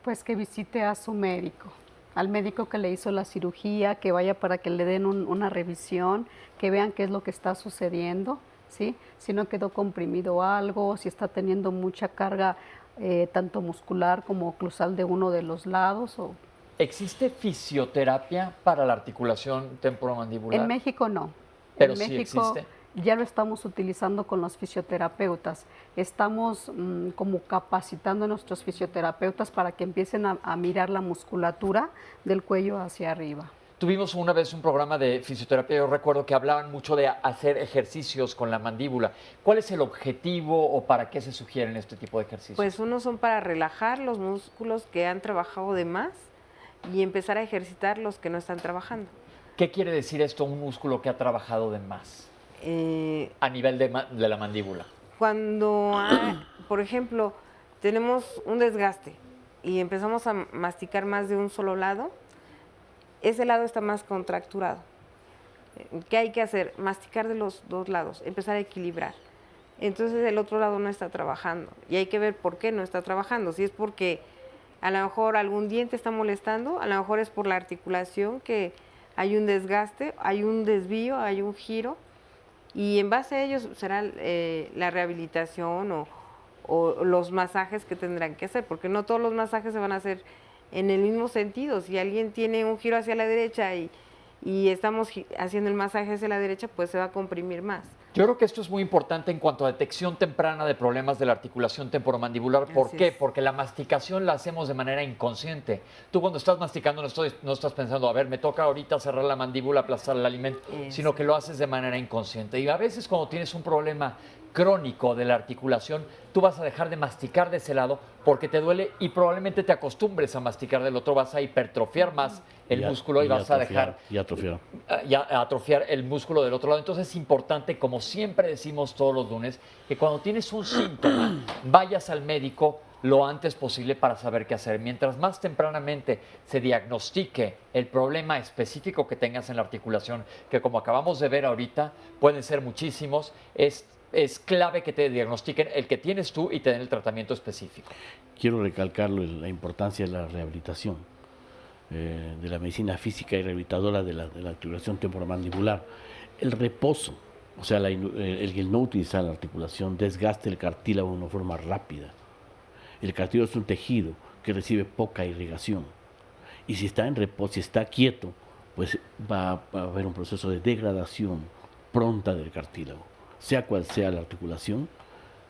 Pues que visite a su médico, al médico que le hizo la cirugía, que vaya para que le den una revisión, que vean qué es lo que está sucediendo. ¿Sí? Si no quedó comprimido algo, si está teniendo mucha carga tanto muscular como oclusal de uno de los lados. ¿Existe fisioterapia para la articulación temporomandibular? En México no. Pero en sí México existe. Ya lo estamos utilizando con los fisioterapeutas. Estamos como capacitando a nuestros fisioterapeutas para que empiecen a mirar la musculatura del cuello hacia arriba. Tuvimos una vez un programa de fisioterapia, yo recuerdo que hablaban mucho de hacer ejercicios con la mandíbula. ¿Cuál es el objetivo o para qué se sugieren este tipo de ejercicios? Pues unos son para relajar los músculos que han trabajado de más y empezar a ejercitar los que no están trabajando. ¿Qué quiere decir esto, un músculo que ha trabajado de más? A nivel de la mandíbula. Cuando, por ejemplo, tenemos un desgaste y empezamos a masticar más de un solo lado, ese lado está más contracturado. ¿Qué hay que hacer? Masticar de los dos lados, empezar a equilibrar. Entonces el otro lado no está trabajando y hay que ver por qué no está trabajando. Si es porque a lo mejor algún diente está molestando, a lo mejor es por la articulación que hay un desgaste, hay un desvío, hay un giro y en base a ellos será la rehabilitación o los masajes que tendrán que hacer, porque no todos los masajes se van a hacer en el mismo sentido. Si alguien tiene un giro hacia la derecha y estamos haciendo el masaje hacia la derecha, pues se va a comprimir más. Yo creo que esto es muy importante en cuanto a detección temprana de problemas de la articulación temporomandibular. ¿Por qué? Porque la masticación la hacemos de manera inconsciente. Tú cuando estás masticando no estás pensando, a ver, me toca ahorita cerrar la mandíbula, aplastar el alimento, sino que lo haces de manera inconsciente. Y a veces cuando tienes un problema crónico de la articulación, tú vas a dejar de masticar de ese lado porque te duele y probablemente te acostumbres a masticar del otro, vas a hipertrofiar más el músculo y vas a dejar atrofiar el músculo del otro lado. Entonces es importante, como siempre decimos todos los lunes, que cuando tienes un síntoma vayas al médico lo antes posible para saber qué hacer. Mientras más tempranamente se diagnostique el problema específico que tengas en la articulación, que como acabamos de ver ahorita, pueden ser muchísimos, es clave que te diagnostiquen el que tienes tú y te den el tratamiento específico. Quiero recalcar la importancia de la rehabilitación. de la medicina física y rehabilitadora de la articulación temporomandibular. El reposo, o sea, el no utilizar la articulación, desgaste el cartílago de una forma rápida. El cartílago es un tejido que recibe poca irrigación. Y si está en reposo, si está quieto, pues va a haber un proceso de degradación pronta del cartílago. Sea cual sea la articulación,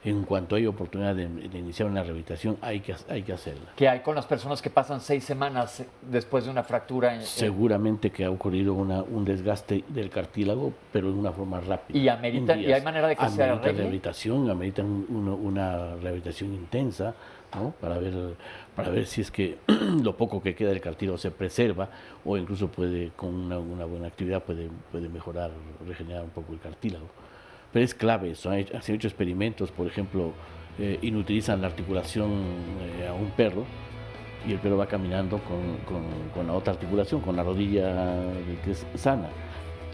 en cuanto hay oportunidad de iniciar una rehabilitación, hay que hacerla. ¿Qué hay con las personas que pasan 6 semanas después de una fractura? Seguramente que ha ocurrido un desgaste del cartílago, pero de una forma rápida. ¿Y hay manera de que se arregle? Ameritan una rehabilitación intensa, ¿no? Para ver si es que lo poco que queda del cartílago se preserva, o incluso con una buena actividad puede mejorar, regenerar un poco el cartílago. Pero es clave eso. Han hecho experimentos, por ejemplo, inutilizan la articulación a un perro y el perro va caminando con la otra articulación, con la rodilla que es sana.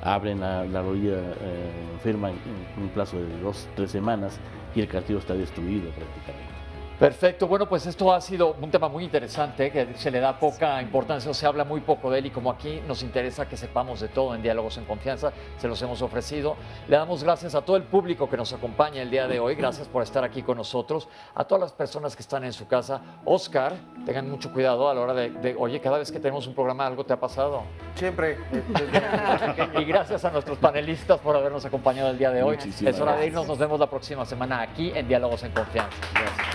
Abren la rodilla enferma en un plazo de 2-3 semanas y el cartílago está destruido prácticamente. Perfecto, bueno, pues esto ha sido un tema muy interesante, que se le da poca importancia, o se habla muy poco de él, y como aquí nos interesa que sepamos de todo en Diálogos en Confianza, se los hemos ofrecido. Le damos gracias a todo el público que nos acompaña el día de hoy, gracias por estar aquí con nosotros, a todas las personas que están en su casa. Oscar, tengan mucho cuidado a la hora oye, cada vez que tenemos un programa, ¿algo te ha pasado? Siempre. Y gracias a nuestros panelistas por habernos acompañado el día de hoy. Muchísimas Es hora de gracias. irnos, nos vemos la próxima semana aquí en Diálogos en Confianza. Gracias.